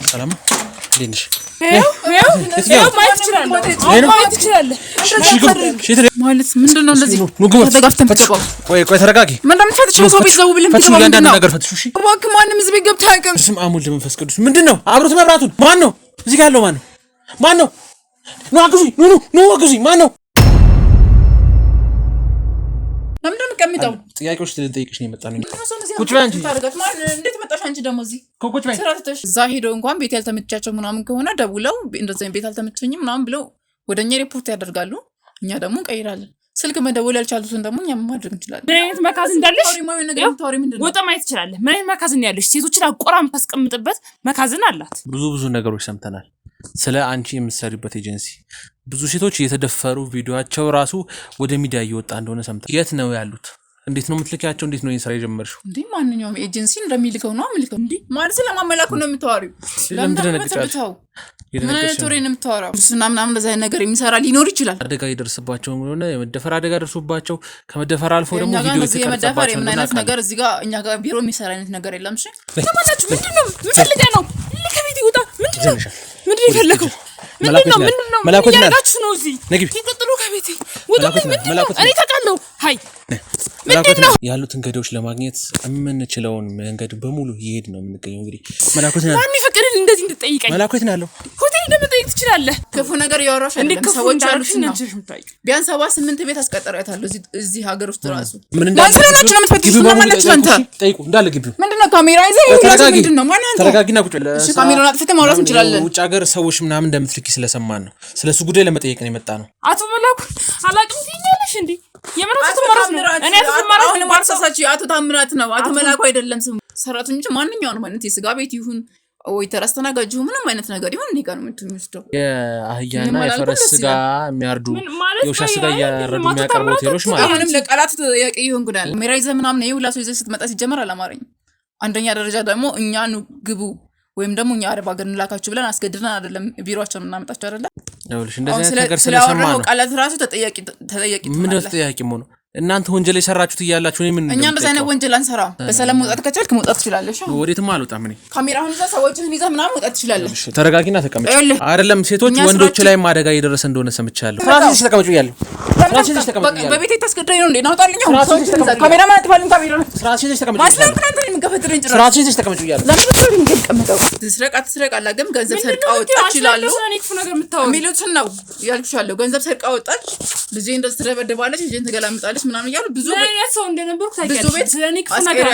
ሰላም እንዴት ነሽ? ማየት ትችላለህ ማለት ምንድን ነው? እንደዚህ ተጋፍተን ተቀበው። ቆይ ተረጋጊ። ምንድን ነው የምትፈትሽው? ሰው ቤት ዘው ብለን ፈትሹ፣ ያንዳንድ ነገር ፈትሹ። እሺ እባክህ፣ ማንም እዚህ ቤት ገብቶ አያውቅም። ስም አሙል መንፈስ ቅዱስ ምንድን ነው? አብሮት መብራቱን ማን ነው? እዚህ ጋር ያለው ማን ነው? ማን ነው? ኑ አግዙኝ፣ ኑ አግዙኝ። ማን ነው? ለምን እንደምቀምጠው ጥያቄዎች ልጠይቅሽ ነው የመጣነው። ቁጭ በይ አንቺ። እንዴት መጣሽ አንቺ ደግሞ እዚህ? ቁጭ በይ። እዛ ሄደው እንኳን ቤት ያልተመቻቸው ምናምን ከሆነ ደውለው እንደዚህ ቤት አልተመቸኝም ምናምን ብለው ወደኛ ሪፖርት ያደርጋሉ። እኛ ደግሞ እንቀይራለን። ስልክ መደወል ያልቻሉትን ደግሞ እኛ ማድረግ እንችላለን። ምን አይነት መካዝን እንዳለሽ ወጣ ማየት ትችላለህ። ምን አይነት መካዝን ያለሽ? ሴቶችን አቆራ የምታስቀምጥበት መካዝን አላት። ብዙ ነገሮች ሰምተናል ስለ አንቺ የምትሰሪበት ኤጀንሲ። ብዙ ሴቶች እየተደፈሩ ቪዲዮአቸው ራሱ ወደ ሚዲያ እየወጣ እንደሆነ ሰምተናል። የት ነው ያሉት? እንዴት ነው የምትልኪያቸው? እንዴት ነው ይሄን ስራ የጀመርሽው? እንዴ ማንኛውም ኤጀንሲ እንደሚልከው ነው አምልከው። እንዴ ማለት ስለማመላኩ ነው የምታወሪው? ለምን ትደነግጫለሽ? ምን አይነት ወሬ ነው የምታወራው? ምናምን እንደዛ አይነት ነገር የሚሰራ ሊኖር ይችላል። አደጋ ይደርስባቸው ሆነ የመደፈር አደጋ ደርሶባቸው ከመደፈር አልፎ ደግሞ ቪዲዮ የተቀረጸባቸው ምን አይነት ነገር እዚህ ጋር እኛ ጋር ቢሮ የሚሰራ አይነት ነገር የለም። እሺ ተማናችሁ ምንድነው? ምን ፈልገህ ነው? ከቤት ይውጣ። ምንድነው የፈለከው? ምንድነው ያላችሁ ነው? እዚህ ይቀጥሉ። ከቤት ውጣ። እኔ ታውቃለሁ። ሃይ ምንድነው ያሉትን ገዳዮች ለማግኘት የምንችለውን መንገድ በሙሉ ይሄድ ነው የምንገኘው። እንግዲህ ማን ይፈቅድልኝ እንደዚህ እንድትጠይቀኝ? መላኩት ነው ያለው። ሆቴል እንደምትጠይቅ ትችላለህ። ክፉ ነገር ያወራሽ አይደለም። ሰዎች አሉሽ ነው ቢያንስ 78 ቤት አስቀጠራታለሁ እዚህ ሀገር ውስጥ ራሱ። ምን እንዳልሰራችሁ ነው የምትፈትሹ? ማለት አንተ ጠይቁ እንዳለ ግቢው ምንድነው? ካሜራ ይዘህ ምንድነው? ማን አንተ? ተረጋጊና ቁጭ በል። እሺ ካሜራውን አጥፍተህ ማውራት እንችላለን። ውጭ ሀገር ሰዎች ምናምን እንደምትልኪ ስለሰማን ነው። ስለሱ ጉዳይ ለመጠየቅ ነው የመጣ ነው። አቶ መላኩ አላቅም ትይኛለሽ እንዴ? የምራቱ ተማራት ነው። እኔ ተማራት ነው ማርሳሳችሁ። አቶ ታምራት ነው፣ አቶ መላኩ አይደለም ስሙ። ሰራተኞች ማንኛውንም ማለት የስጋ ቤት ይሁን ወይ ተራስተናጋጁ ምንም አይነት ነገር ይሁን እኔ ጋር ነው የምትወስደው። የአህያና የፈረስ ስጋ የሚያርዱ የውሻ ስጋ እያረዱ የሚያቀርቡ ሆቴሎች ማለት ነው። አሁንም ለቃላት ጥያቄ ይሁን ጉዳይ አለ። ሜራ ይዘህ ምናምን ይሁን ላሶ ይዘህ ስትመጣ ሲጀመር አላማረኝም። አንደኛ ደረጃ ደግሞ እኛ ግቡ ወይም ደግሞ እኛ አረብ ሀገር እንላካችሁ ብለን አስገድደን አይደለም ቢሮአቸውን እናመጣቸው አይደለ? ይኸውልሽ እንደዚህ አይነት ነገር ስለሰማ ነው ቃላት ራሱ ተጠያቂ ምንድነው ተጠያቂ ሆኖ እናንተ ወንጀል የሰራችሁት እያላችሁ ምን እኛ እንደዛ አይነት ወንጀል አንሰራም። በሰላም መውጣት ከቻልክ መውጣት ትችላለሽ። ወዴትም አልወጣም። እኔ ካሜራውን ይዘህ ሰዎችን ይዘህ ምናምን መውጣት ትችላለሽ። ተረጋጊና ተቀመጭ። አይደለም ሴቶች ወንዶች ላይ አደጋ እየደረሰ እንደሆነ ሰምቻለሁ። ፍራንሲስ ተቀመጭ ይያለሁ። ፍራንሲስ ተቀመጭ ይያለሁ። በቤቴ ታስገድደኝ ነው እንዴ? ናውጣልኝ። ካሜራ ማለት ባልን ካሜራ ፍራንሲስ ተቀመጭ ይያለሁ። ማስለም ካንተ ነው የምገፈትረኝ ጭራሽ። ፍራንሲስ ተቀመጭ ይያለሁ። ለምን ነው የምትቀመጠው? ትስረቅ አላገም ገንዘብ ሰርቃ ወጣች ይላሉ። ሚሉትን ነው ያልኩሻለሁ። ገንዘብ ሰርቃ ወጣች፣ ልጄ እንደዚህ ተደበደባለች፣ ልጄን ተገላምጣለች ምናምን እያሉ ብዙ ሰው እንደነበርኩ ታውቂያለሽ። ስለኔ ክፉ ነገር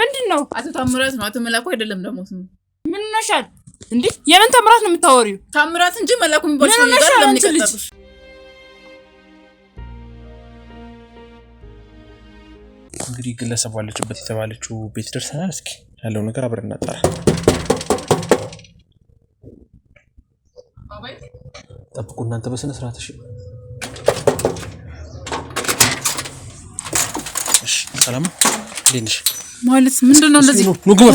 ምንድነው? አቶ ታምራት ነው። አቶ መላኩ አይደለም ደግሞ ስሙ። ምን ነሻል እንዴ? የምን ታምራት ነው የምታወሪው? ታምራት እንጂ መላኩ የሚባል ሰው ይባል ለምን ይቀጣሉ? እንግዲህ ግለሰብ አለችበት የተባለችው ቤት ደርሰናል። እስኪ ያለው ነገር አብረን እናጣራ። ጠብቁ እናንተ በስነ ስርዓት። እሺ ሰላም እንዴት ነሽ? ማለት ምንድነው እንደዚህ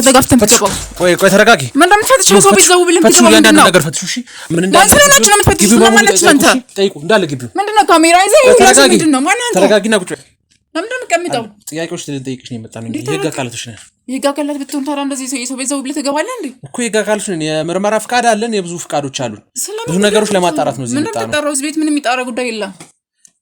ተጋፍተን ተቀበው። ቆይ ተረጋጊ። ምንድነው የምትፈትሽው? ሰው ቤት ዘው ብለን ፈትሹ፣ ያንዳንድ ነገር ፈትሹ። እሺ ምን እንዳልሰራችሁ ነው የምትፈትሹ? ማለት አንተ ጠይቁ እንዳለ ግቢው ምንድነው? ካሜራ ይዘህ ምንድነው? ማን አንተ? ተረጋጊና ቁጭ በል። ለምን እንደምቀምጠው? ጥያቄዎች ልጠይቅሽ ነው የመጣነው። የህግ አካላቶች ነን። የህግ አካላት ብትሆን ታዲያ እንደዚህ የሰው ቤት ዘው ብለህ ትገባለህ እንዴ? እኮ የህግ አካላቶች ነን። የምርመራ ፍቃድ አለን፣ የብዙ ፍቃዶች አሉን። ብዙ ነገሮች ለማጣራት ነው እዚህ የመጣነው። ምን ተጠራው? እዚህ ቤት ምንም የሚጣራ ጉዳይ የለም።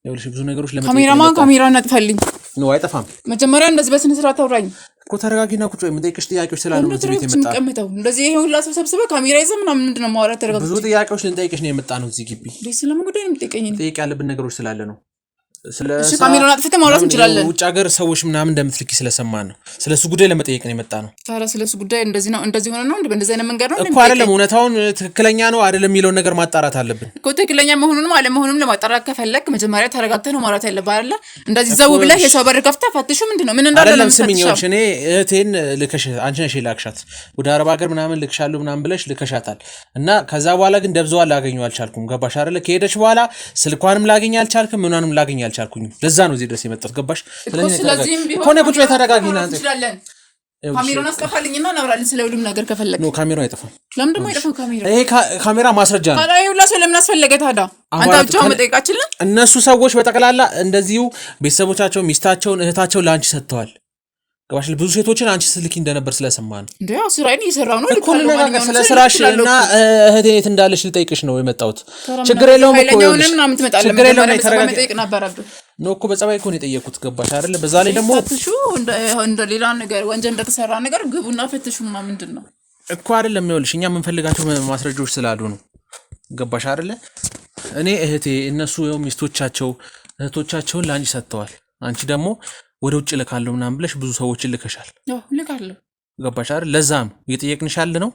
ይኸውልሽ ብዙ ነገሮች ለማጣራት ካሜራውን አጥፋልኝ ነው። አይጠፋም። መጀመሪያ እንደዚህ በስነ ስርዓት አውራኝ እኮ። ተረጋጊና ቁጭ በይ። የምጠይቅሽ ጥያቄዎች ስላሉ ነው እዚህ ቤት የመጣነው። እንደዚህ ይሄ ሁላ ሰብስበህ ካሜራ ይዘህ ምናምን ምንድነው ማውራት? ተረጋጊ። ብዙ ጥያቄዎች ልንጠይቅሽ ነው የመጣነው እዚህ ግቢ። ስለምን ጉዳይ ነው የምትጠይቀኝ? ጠይቅ ያለብን ነገሮች ስላለ ነው። እሺ ካሜራውን አጥፍተህ ማውራት እንችላለን። ውጭ ሀገር ሰዎች ምናምን እንደምትልኪ ስለሰማን ነው። ስለሱ ጉዳይ ለመጠየቅ ነው የመጣ ነው። ታዲያ ስለሱ ጉዳይ እንደዚህ ነው እንደዚህ ሆነ ነው እንደዚህ አይነት መንገድ ነው እኮ አይደለም። እውነታውን ትክክለኛ ነው አይደለም የሚለውን ነገር ማጣራት አለብን እኮ። ትክክለኛ መሆኑንም አለመሆኑንም ለማጣራት ከፈለክ መጀመሪያ ተረጋግተህ ነው ማውራት ያለብህ አይደለ? እንደዚህ ዘው ብለህ የሰው በር ከፍተህ ፈትሹ ምንድነው ምን እንዳለ ለምን ስሚኝሽ። እኔ እህቴን ልከሽ አንቺ ነሽ ላክሻት ወደ አረብ ሀገር ምናምን ልክሻለሁ ምናምን ብለሽ ልከሻታል እና ከዛ በኋላ ግን ደብዘዋል ላገኘው አልቻልኩም። ገባሽ አይደለ? ከሄደች በኋላ ስልኳንም ላገኝ አልቻልኩም፣ ምናንም ላገኝ አልቻልኩኝ። ለዛ ነው እዚህ ድረስ የመጣሁት። ገባሽ? ስለዚህ ቢሆን ቁጭ በይ ተረጋጊና አንተ ካሜራውን አስጠፋልኝና እናወራለን ስለ ሁሉም ነገር ከፈለክ። ነው ካሜራው አይጠፋም። ለምን ደግሞ አይጠፋም ካሜራ? ይሄ ካሜራ ማስረጃ ነው። ታዲያ ይኸውልህ ሰው ለምን አስፈለገ ታዲያ? አንተ ብቻውን መጠየቃችን ነው። እነሱ ሰዎች በጠቅላላ እንደዚሁ ቤተሰቦቻቸው፣ ሚስታቸውን፣ እህታቸውን ላንቺ ሰጥተዋል። ገባሽ? ብዙ ሴቶችን አንቺ ስልኪ እንደነበር ስለሰማን እንዴ ያው ስራዬን እየሰራሁ ነው እኮ ልነጋገር ስለ ስራሽ እና እህቴ የት እንዳለሽ ልጠይቅሽ ነው የመጣሁት። ችግር የለውም እኮ ችግር የለውም ተረጋግጠሽ ነበረብህ ነው እኮ በጸባይ እኮ ነው የጠየኩት። ገባሽ አይደለ? በዛ ላይ ደግሞ ፈትሹ እንደ ሌላ ነገር ወንጀል እንደተሰራ ነገር ግቡና ፈትሹማ ምንድነው እኮ አይደለም። ይኸውልሽ እኛ የምንፈልጋቸው ማስረጃዎች ስላሉ ነው። ገባሽ አይደለ? እኔ እህቴ እነሱ ይኸው ሚስቶቻቸው እህቶቻቸውን ለአንቺ ሰጥተዋል። አንቺ ደግሞ ወደ ውጭ ልካለሁ ምናምን ብለሽ ብዙ ሰዎችን ልከሻል። ያው ልካለሁ። ገባሽ አይደል? ለዛ ነው እየጠየቅንሽ ያለ ነው።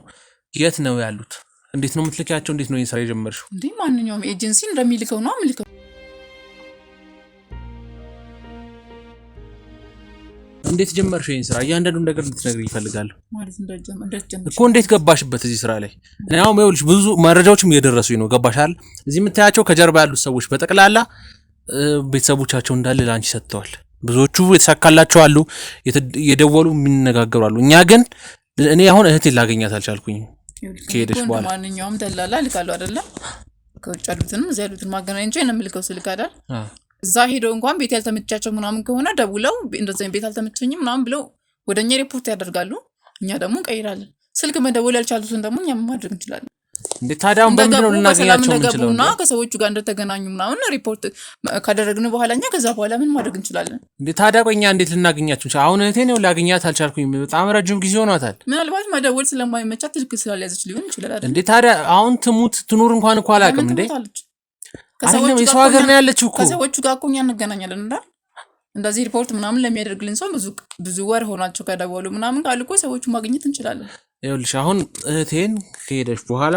የት ነው ያሉት? እንዴት ነው የምትልኪያቸው? እንዴት ነው ይሄን ስራ የጀመርሽው? እንዴ ማንኛውም ኤጀንሲ እንደሚልከው ነው አምልከው። እንዴት ጀመርሽው ይሄን ስራ? እያንዳንዱን ነገር እንድትነግሪኝ እፈልጋለሁ። ማለት እንደጀመርሽ እኮ እንዴት ገባሽበት እዚህ ስራ ላይ? እኔ አሁን ይኸውልሽ ብዙ መረጃዎችም እየደረሱኝ ነው። ገባሽ አይደል? እዚህ የምታያቸው ከጀርባ ያሉት ሰዎች በጠቅላላ ቤተሰቦቻቸው እንዳለ ለአንቺ ሰጥተዋል። ብዙዎቹ የተሳካላቸው አሉ፣ የደወሉ የሚነጋገሩ አሉ። እኛ ግን እኔ አሁን እህቴን ላገኛት አልቻልኩኝም። ከሄደሽ በኋላ ማንኛውም ደላላ ልካለሁ አይደለ? ከውጭ ያሉትንም እዚህ ያሉትን ማገናኘት ነው የምልከው ስልክ አይደል? እዛ ሄደው እንኳን ቤት ያልተመቻቸው ምናምን ከሆነ ደውለው እንደዚህ ቤት አልተመቸኝም ምናምን ብለው ወደኛ ሪፖርት ያደርጋሉ። እኛ ደግሞ እንቀይራለን። ስልክ መደወል ያልቻሉትን ደግሞ እኛ ማድረግ እንችላለን። እንዴ ታዲያውን በምንድነው ልናገኛቸው እንችላለን? እና ከሰዎቹ ጋር እንደተገናኙ ምናምን ሪፖርት ካደረግን በኋላኛ ከዛ በኋላ ምን ማድረግ እንችላለን? እንዴ ታዲያ ቆይኛ እንዴት ልናገኛቸው እንችላለን? አሁን እህቴ ነው ላገኛት አልቻልኩኝ። በጣም ረጅም ጊዜ ሆኗታል። ምናልባት መደወል ስለማይመቻት ስልክ ስላልያዘች ሊሆን ይችላል አይደል? እንዴ ታዲያ አሁን ትሙት ትኑር እንኳን እኮ አላውቅም። እንዴ ከሰዎቹ የሰው ሀገር ነው ያለችው እኮ። ከሰዎቹ ጋር እኮ እኛ እንገናኛለን እንዳል እንደዚህ ሪፖርት ምናምን ለሚያደርግልን ሰው ብዙ ወር ሆናቸው ከደወሉ ምናምን ካሉ እኮ ሰዎቹ ማግኘት እንችላለን። ይኸውልሽ አሁን እህቴን ከሄደች በኋላ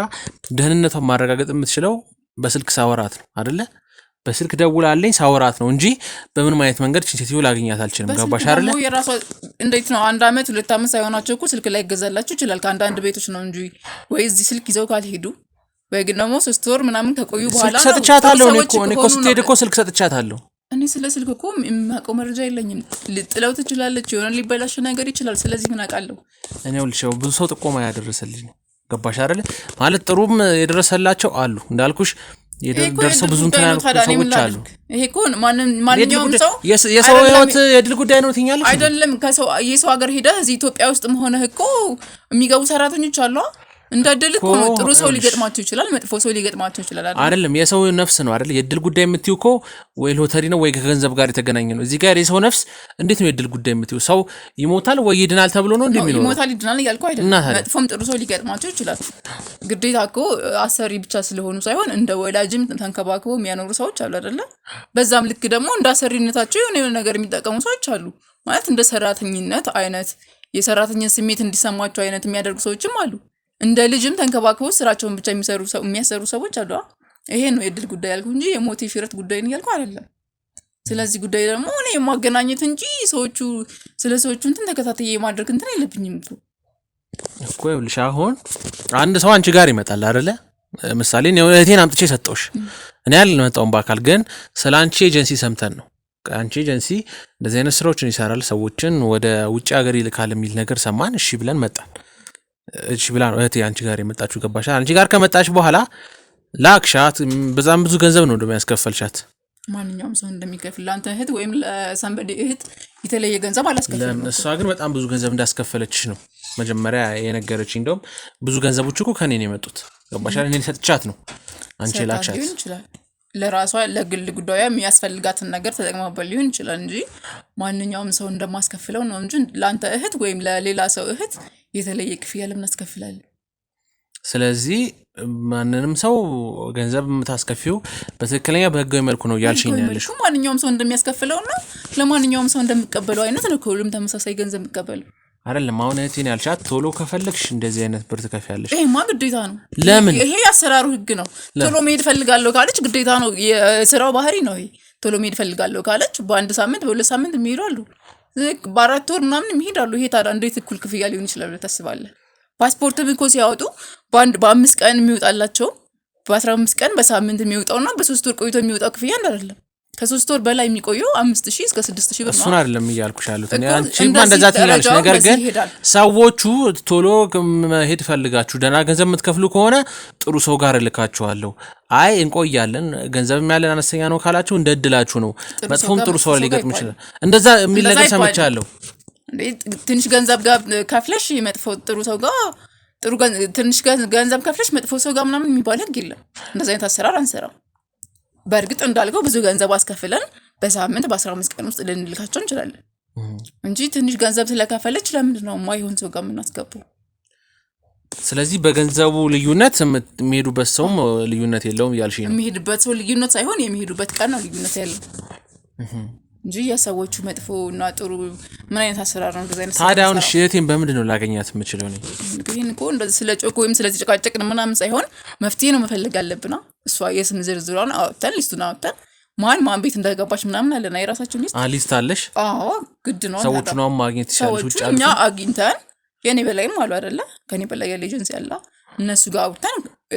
ደህንነቷን ማረጋገጥ የምትችለው በስልክ ሳወራት ነው አይደለ? በስልክ ደውላለኝ ሳወራት ነው እንጂ በምንም አይነት መንገድ ሴትዮ ላገኛት አልችልም። ገባሽ አይደለ? የራሷ እንዴት ነው 1 አመት 2 አመት ሳይሆናቸው እኮ ስልክ ላይ ይገዛላችሁ ይችላል ከአንዳንድ ቤቶች ነው እንጂ ወይ እዚህ ስልክ ይዘው ካልሄዱ ወይ ግን ደግሞ 3 ወር ምናምን ከቆዩ በኋላ ስልክ ሰጥቻታለሁ። እኔ እኮ ስትሄድ እኮ ስልክ ሰጥቻታለሁ። እኔ ስለ ስልክ እኮ የማውቀው መረጃ የለኝም። ልጥለው ትችላለች፣ የሆነ ሊበላሽ ነገር ይችላል። ስለዚህ ምን አውቃለሁ እኔ? ልሽው ብዙ ሰው ጥቆማ ያደረሰልኝ ነው። ገባሽ አይደለ? ማለት ጥሩም የደረሰላቸው አሉ እንዳልኩሽ የደረሰው ብዙ እንትና ሰዎች አሉ። ይሄ እኮ ማንኛውም ሰው የሰው ህይወት የድል ጉዳይ ነው ትኛለሽ አይደለም? ከሰው የሰው ሀገር ሄደህ እዚህ ኢትዮጵያ ውስጥ ሆነህ እኮ የሚገቡ ሰራተኞች አሉ። እንዳደል እኮ ነው። ጥሩ ሰው ሊገጥማቸው ይችላል፣ መጥፎ ሰው ሊገጥማቸው ይችላል አይደለም? የሰው ነፍስ ነው አይደል? የድል ጉዳይ የምትዩ እኮ ወይ ሎተሪ ነው ወይ ከገንዘብ ጋር የተገናኘ ነው። እዚህ ጋር የሰው ነፍስ እንዴት ነው የድል ጉዳይ የምትዩ? ሰው ይሞታል ወይ ይድናል ተብሎ ነው እንደሚኖር? ይሞታል ይድናል እያልኩ አይደለም። መጥፎም ጥሩ ሰው ሊገጥማቸው ይችላል። ግዴታ እኮ አሰሪ ብቻ ስለሆኑ ሳይሆን እንደ ወላጅም ተንከባክበው የሚያኖሩ ሰዎች አሉ አይደለ? በዛም ልክ ደግሞ እንደ አሰሪነታቸው የሆነ ነገር የሚጠቀሙ ሰዎች አሉ። ማለት እንደ ሰራተኝነት አይነት የሰራተኝን ስሜት እንዲሰማቸው አይነት የሚያደርጉ ሰዎችም አሉ። እንደ ልጅም ተንከባክበው ስራቸውን ብቻ የሚያሰሩ ሰዎች አሉ። ይሄ ነው የድል ጉዳይ ያልኩ እንጂ የሞት የሽረት ጉዳይ ነው ያልኩ አይደለም። ስለዚህ ጉዳይ ደግሞ እኔ ማገናኘት እንጂ ስለ ሰዎቹ እንትን ተከታተየ ማድረግ እንትን የለብኝም እኮ። ይኸውልሽ አሁን አንድ ሰው አንቺ ጋር ይመጣል አይደለ? ምሳሌ ነው እህቴን አምጥቼ ሰጠውሽ። እኔ አልመጣሁም በአካል ግን ስለ አንቺ ኤጀንሲ ሰምተን ነው። አንቺ ኤጀንሲ እንደዚህ አይነት ስራዎችን ይሰራል፣ ሰዎችን ወደ ውጭ ሀገር ይልካል የሚል ነገር ሰማን። እሺ ብለን መጣን። እሺ ብላ ነው እህቴ አንቺ ጋር የመጣችው። ገባሽ? አንቺ ጋር ከመጣች በኋላ ላክሻት። በዛም ብዙ ገንዘብ ነው እንደሚያስከፈልሻት። ማንኛውም ሰው እንደሚከፍል ለአንተ እህት ወይም ለሰንበዴ እህት የተለየ ገንዘብ አላስከፈልም። እሷ ግን በጣም ብዙ ገንዘብ እንዳስከፈለችሽ ነው መጀመሪያ የነገረችኝ። እንደውም ብዙ ገንዘቦች እኮ ከኔ ነው የመጡት። ገባሽ? እኔ ሰጥቻት ነው አንቺ ላክሻት። ለራሷ ለግል ጉዳዩ የሚያስፈልጋትን ነገር ተጠቅማበት ሊሆን ይችላል እንጂ ማንኛውም ሰው እንደማስከፍለው ነው እንጂ ለአንተ እህት ወይም ለሌላ ሰው እህት የተለየ ክፍያ ለምን አስከፍላለን? ስለዚህ ማንንም ሰው ገንዘብ የምታስከፊው በትክክለኛ በህጋዊ መልኩ ነው ያልሽኝ ያለሽ። ማንኛውም ሰው እንደሚያስከፍለውና ለማንኛውም ሰው እንደሚቀበለው አይነት ነው። ሁሉም ተመሳሳይ ገንዘብ የሚቀበለው አይደለም። አሁን እህቴን ያልሻት ቶሎ ከፈለግሽ እንደዚህ አይነት ብር ትከፍያለሽ። ይሄማ ግዴታ ነው። ለምን? ይሄ ያሰራሩ ህግ ነው። ቶሎ መሄድ ፈልጋለሁ ካለች ግዴታ ነው። የስራው ባህሪ ነው ይሄ። ቶሎ መሄድ ፈልጋለሁ ካለች በ1 ሳምንት በ2 ሳምንት የሚሄዳሉ፣ በ4 ወር ምናምን የሚሄዳሉ። ይሄ ታዲያ እንዴት እኩል ክፍያ ሊሆን ይችላል ብለህ ታስባለህ? ፓስፖርት እኮ ሲያወጡ በ5 ቀን የሚወጣላቸው በ15 ቀን በሳምንት የሚወጣውና በ3 ወር ቆይቶ የሚወጣው ክፍያ አይደለም። ከ3 ወር በላይ የሚቆየው 5000 እስከ 6000 ብር ነው። እሱን አይደለም እያልኩሽ ያሉት እኔ አንቺማ እንደዛ ትያለሽ። ነገር ግን ሰዎቹ ቶሎ መሄድ ፈልጋችሁ ደህና ገንዘብ የምትከፍሉ ከሆነ ጥሩ ሰው ጋር እልካችኋለሁ። አይ እንቆያለን ገንዘብም ያለን አነስተኛ ነው ካላችሁ እንደ እድላችሁ ነው። መጥፎም ጥሩ ሰው ሊገጥም ይችላል። እንደዛ የሚል ነገር ሰምቻለሁ። ትንሽ ገንዘብ ጋር ከፍለሽ መጥፎ ጥሩ ሰው ጋር ጥሩ ትንሽ ገንዘብ ከፍለሽ መጥፎ ሰው ጋር ምናምን የሚባል ህግ የለም። እንደዚህ አይነት አሰራር አንሰራም። በእርግጥ እንዳልከው ብዙ ገንዘብ አስከፍለን በሳምንት በ15 ቀን ውስጥ ልንልካቸው እንችላለን እንጂ ትንሽ ገንዘብ ስለከፈለች ለምንድን ነው የማይሆን ሰው ጋር የምናስገባው? ስለዚህ በገንዘቡ ልዩነት የሚሄዱበት ሰውም ልዩነት የለውም ያልሽ ነው። የሚሄዱበት ሰው ልዩነት ሳይሆን የሚሄዱበት ቀን ነው ልዩነት ያለው እንጂ የሰዎቹ መጥፎ እና ጥሩ ምን አይነት አሰራር ነው እንደዚህ አይነት። ታዲያ አሁን እህቴን በምንድን ነው ላገኛት የምችለው? እኔ ይሄን እኮ እንደዚህ ስለ ጮክ ወይም ስለዚህ ጭቃጭቅን ምናምን ሳይሆን መፍትሄ ነው መፈለግ አለብና እሷ የስም ዝርዝሯን አውጥተን ሊስቱን አውጥተን ማን ቤት እንዳገባች ምናምን አለና የራሳችን ሊስት ሊስት አለሽ? አዎ ግድ ነው። ሰዎቹ ነው ማግኘት ይችላል። ውጭ እኛ አግኝተን የኔ በላይም አሉ አይደለ? ከኔ በላይ ያለ ኤጀንሲ አለ። እነሱ ጋር አውጥተን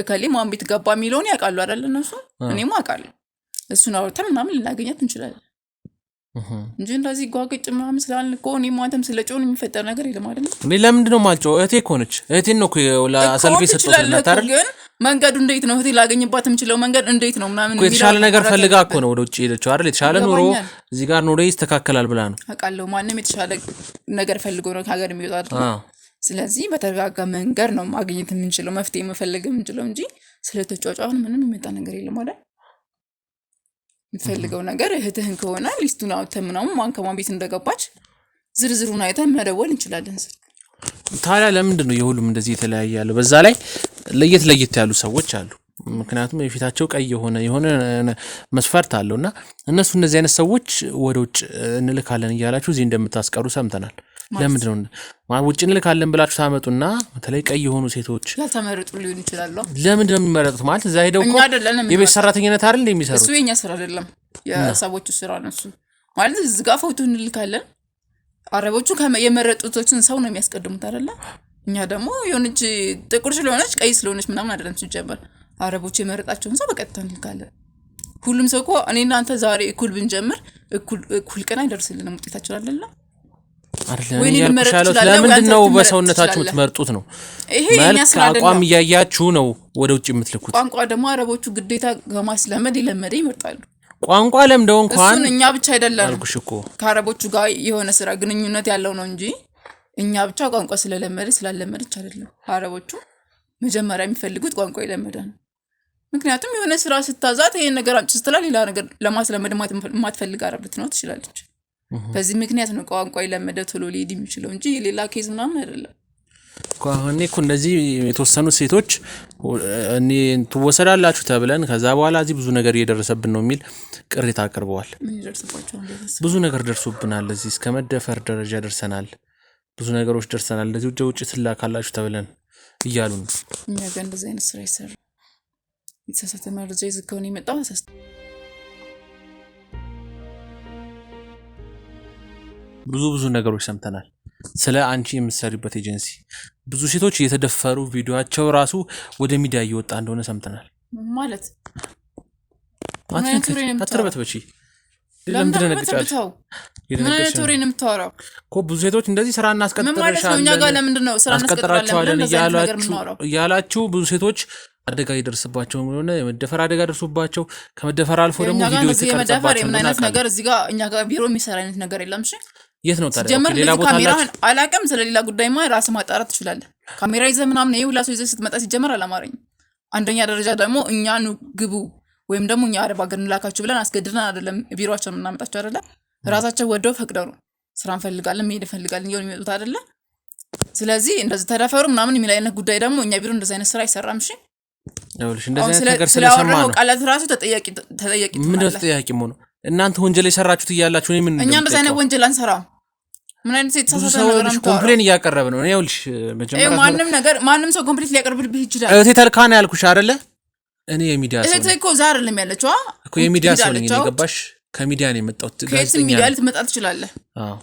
ከሌ ማን ቤት ገባ የሚለውን ያውቃሉ አይደለ? እነሱ እኔም አውቃለሁ። እሱን አውጥተን ምናምን ልናገኛት እንችላለን እንጂ እንደዚህ ጓገጭ ምናምን ስላልን እኮ እኔም አንተም ስለጮን የሚፈጠር ነገር የለም አይደል? እኔ ለምንድን ነው የማልጮህ? እህቴ እኮ ነች። እህቴን ነው እኮ ለሰልፍ የሰጠሁት አይደል? ግን መንገዱ እንዴት ነው እህቴ ላገኝባት የምችለው መንገድ እንዴት ነው ምናምን የሚለው የተሻለ ነገር ፈልጋ እኮ ነው ወደ ውጭ ሄደችው አይደል? የተሻለ ኑሮ እዚህ ጋር ኑሮ ይስተካከላል ብላ ነው። አውቃለሁ። ማንም የተሻለ ነገር ፈልጎ ነው ከሀገር የሚወጣ አይደል? ስለዚህ በተረጋጋ መንገድ ነው ማግኘት የምንችለው መፍትሄ መፈለግ የምንችለው እንጂ ስለተጫጫውን ምንም የሚመጣ ነገር የለም አይደል? የምትፈልገው ነገር እህትህን ከሆነ ሊስቱን አውጥተን ምናምን ማን ከማን ቤት እንደገባች ዝርዝሩን አይተን መደወል እንችላለን። ታዲያ ለምንድን ነው የሁሉም እንደዚህ የተለያየ ያለው? በዛ ላይ ለየት ያሉ ሰዎች አሉ። ምክንያቱም የፊታቸው ቀይ የሆነ መስፈርት አለውና እነሱ እንደዚህ አይነት ሰዎች ወደ ውጭ እንልካለን እያላችሁ እዚህ እንደምታስቀሩ ሰምተናል። ለምንድን ነው ውጭ እንልካለን ብላችሁ ታመጡና በተለይ ቀይ የሆኑ ሴቶች ያልተመረጡ ሊሆን ይችላሉ? ለምንድን ነው የሚመረጡት? ማለት እዛ ሄደው እኮ የቤት ሰራተኝነት አይደል እንደሚሰሩት? እሱ የኛ ስራ አይደለም፣ የሰዎቹ ስራ ነው። እሱ ማለት እዚህ ጋር ፎቶ እንልካለን። አረቦቹ የመረጡትን ሰው ነው የሚያስቀድሙት አይደለ? እኛ ደግሞ የሆነች ጥቁር ስለሆነች ቀይ ስለሆነች ምናምን አይደለም ሲጀመር። አረቦቹ የመረጣቸውን ሰው በቀጥታ እንልካለን። ሁሉም ሰው እኮ እኔና አንተ ዛሬ እኩል ብንጀምር እኩል ቀን አይደርስልንም ውጤታችን አይደለ? ለምንድን ነው በሰውነታችሁ የምትመርጡት ነው? መልክ አቋም እያያችሁ ነው ወደ ውጭ የምትልኩት። ቋንቋ ደግሞ አረቦቹ ግዴታ ከማስለመድ የለመደ ይመርጣሉ። ቋንቋ ለምደው እንኳን እሱን እኛ ብቻ አይደለም ከአረቦቹ ጋር የሆነ ስራ ግንኙነት ያለው ነው እንጂ እኛ ብቻ ቋንቋ ስላለመደች አይደለም። አረቦቹ መጀመሪያ የሚፈልጉት ቋንቋ የለመደ ነው። ምክንያቱም የሆነ ስራ ስታዛት ይሄን ነገር አምጪ ስትላት ሌላ ነገር ለማስለመድ የማትፈልግ አረብ ልትኖር ትችላለች። በዚህ ምክንያት ነው ቋንቋ የለመደ ቶሎ ሊሄድ የሚችለው እንጂ ሌላ ኬዝ ምናምን አይደለም። እኔ እኮ እንደዚህ የተወሰኑ ሴቶች እኔ ትወሰዳላችሁ ተብለን ከዛ በኋላ እዚህ ብዙ ነገር እየደረሰብን ነው የሚል ቅሬታ አቅርበዋል። ብዙ ነገር ደርሶብናል፣ እዚህ እስከ መደፈር ደረጃ ደርሰናል፣ ብዙ ነገሮች ደርሰናል፣ እንደዚህ ውጭ ትላካላችሁ ተብለን እያሉ ነው። እኛ ጋር እንደዚህ አይነት ስራ ይሰራ የተሳሳተ መረጃ ይዝከውን የመጣው ብዙ ነገሮች ሰምተናል። ስለ አንቺ የምትሰሪበት ኤጀንሲ ብዙ ሴቶች እየተደፈሩ ቪዲዮአቸው ራሱ ወደ ሚዲያ እየወጣ እንደሆነ ሰምተናል። ማለት አትረበት በቺ ለምንድን ነው ነገጫች? ብዙ ሴቶች እንደዚህ ስራ እናስቀጥራቸዋለን እያላችሁ ብዙ ሴቶች አደጋ ይደርስባቸው ሆነ የመደፈር አደጋ ደርሶባቸው ከመደፈር አልፎ ደግሞ ቪዲዮ የተቀረጸባቸው ነገር እዚህ ጋር እኛ ጋር ቢሮ የሚሰራ አይነት ነገር የለም። እሺ የት ነው ታዲያ? ሌላ ቦታ አላውቅም። ስለሌላ ጉዳይማ ራስህ ማጣራት ትችላለህ። ካሜራ ይዘህ ምናምን ይሄ ሁላ ሰው ይዘህ ስትመጣ ሲጀመር አላማረኝም። አንደኛ ደረጃ ደግሞ እኛኑ ግቡ ወይም ደግሞ እኛ አረብ ሀገር እንላካችሁ ብለን አስገድደን አይደለም ቢሮአቸውን እናመጣቸው አይደለ? ራሳቸው ወደው ፈቅደው ነው ስራ እንፈልጋለን መሄድ እንፈልጋለን ይሁን የሚመጡት አይደለ? ስለዚህ እንደዚህ ተዳፈሩ ምናምን የሚል አይነት ጉዳይ ደግሞ እኛ ቢሮ እንደዚህ አይነት ስራ አይሰራም። እሺ ያውልሽ እንደዚህ አይነት ነገር ስለሰማ ነው ቃላት ራሱ ተጠያቂ ምን ተጠያቂ ሆኖ እናንተ ወንጀል የሰራችሁት እያላችሁ እኔ ምን እኛ እንደዚህ አይነት ወንጀል አንሰራም። ምን አይነት የተሳሳተ ነገር ነው? ኮምፕሌን እያቀረበ ነው። እኔ ያውልሽ መጀመሪያ ማንም ሰው ኮምፕሌት ሊያቀርብልህ ይችላል። እህቴ ተልካና ያልኩሽ አይደለ? እኔ የሚዲያ ሰው እህቴ እኮ ዛሬ አይደለም ያለችው እኮ የሚዲያ ሰው ነኝ። ገባሽ? ከሚዲያ ነው የመጣሁት። ከዚህ ሚዲያ ልትመጣ ትችላለህ።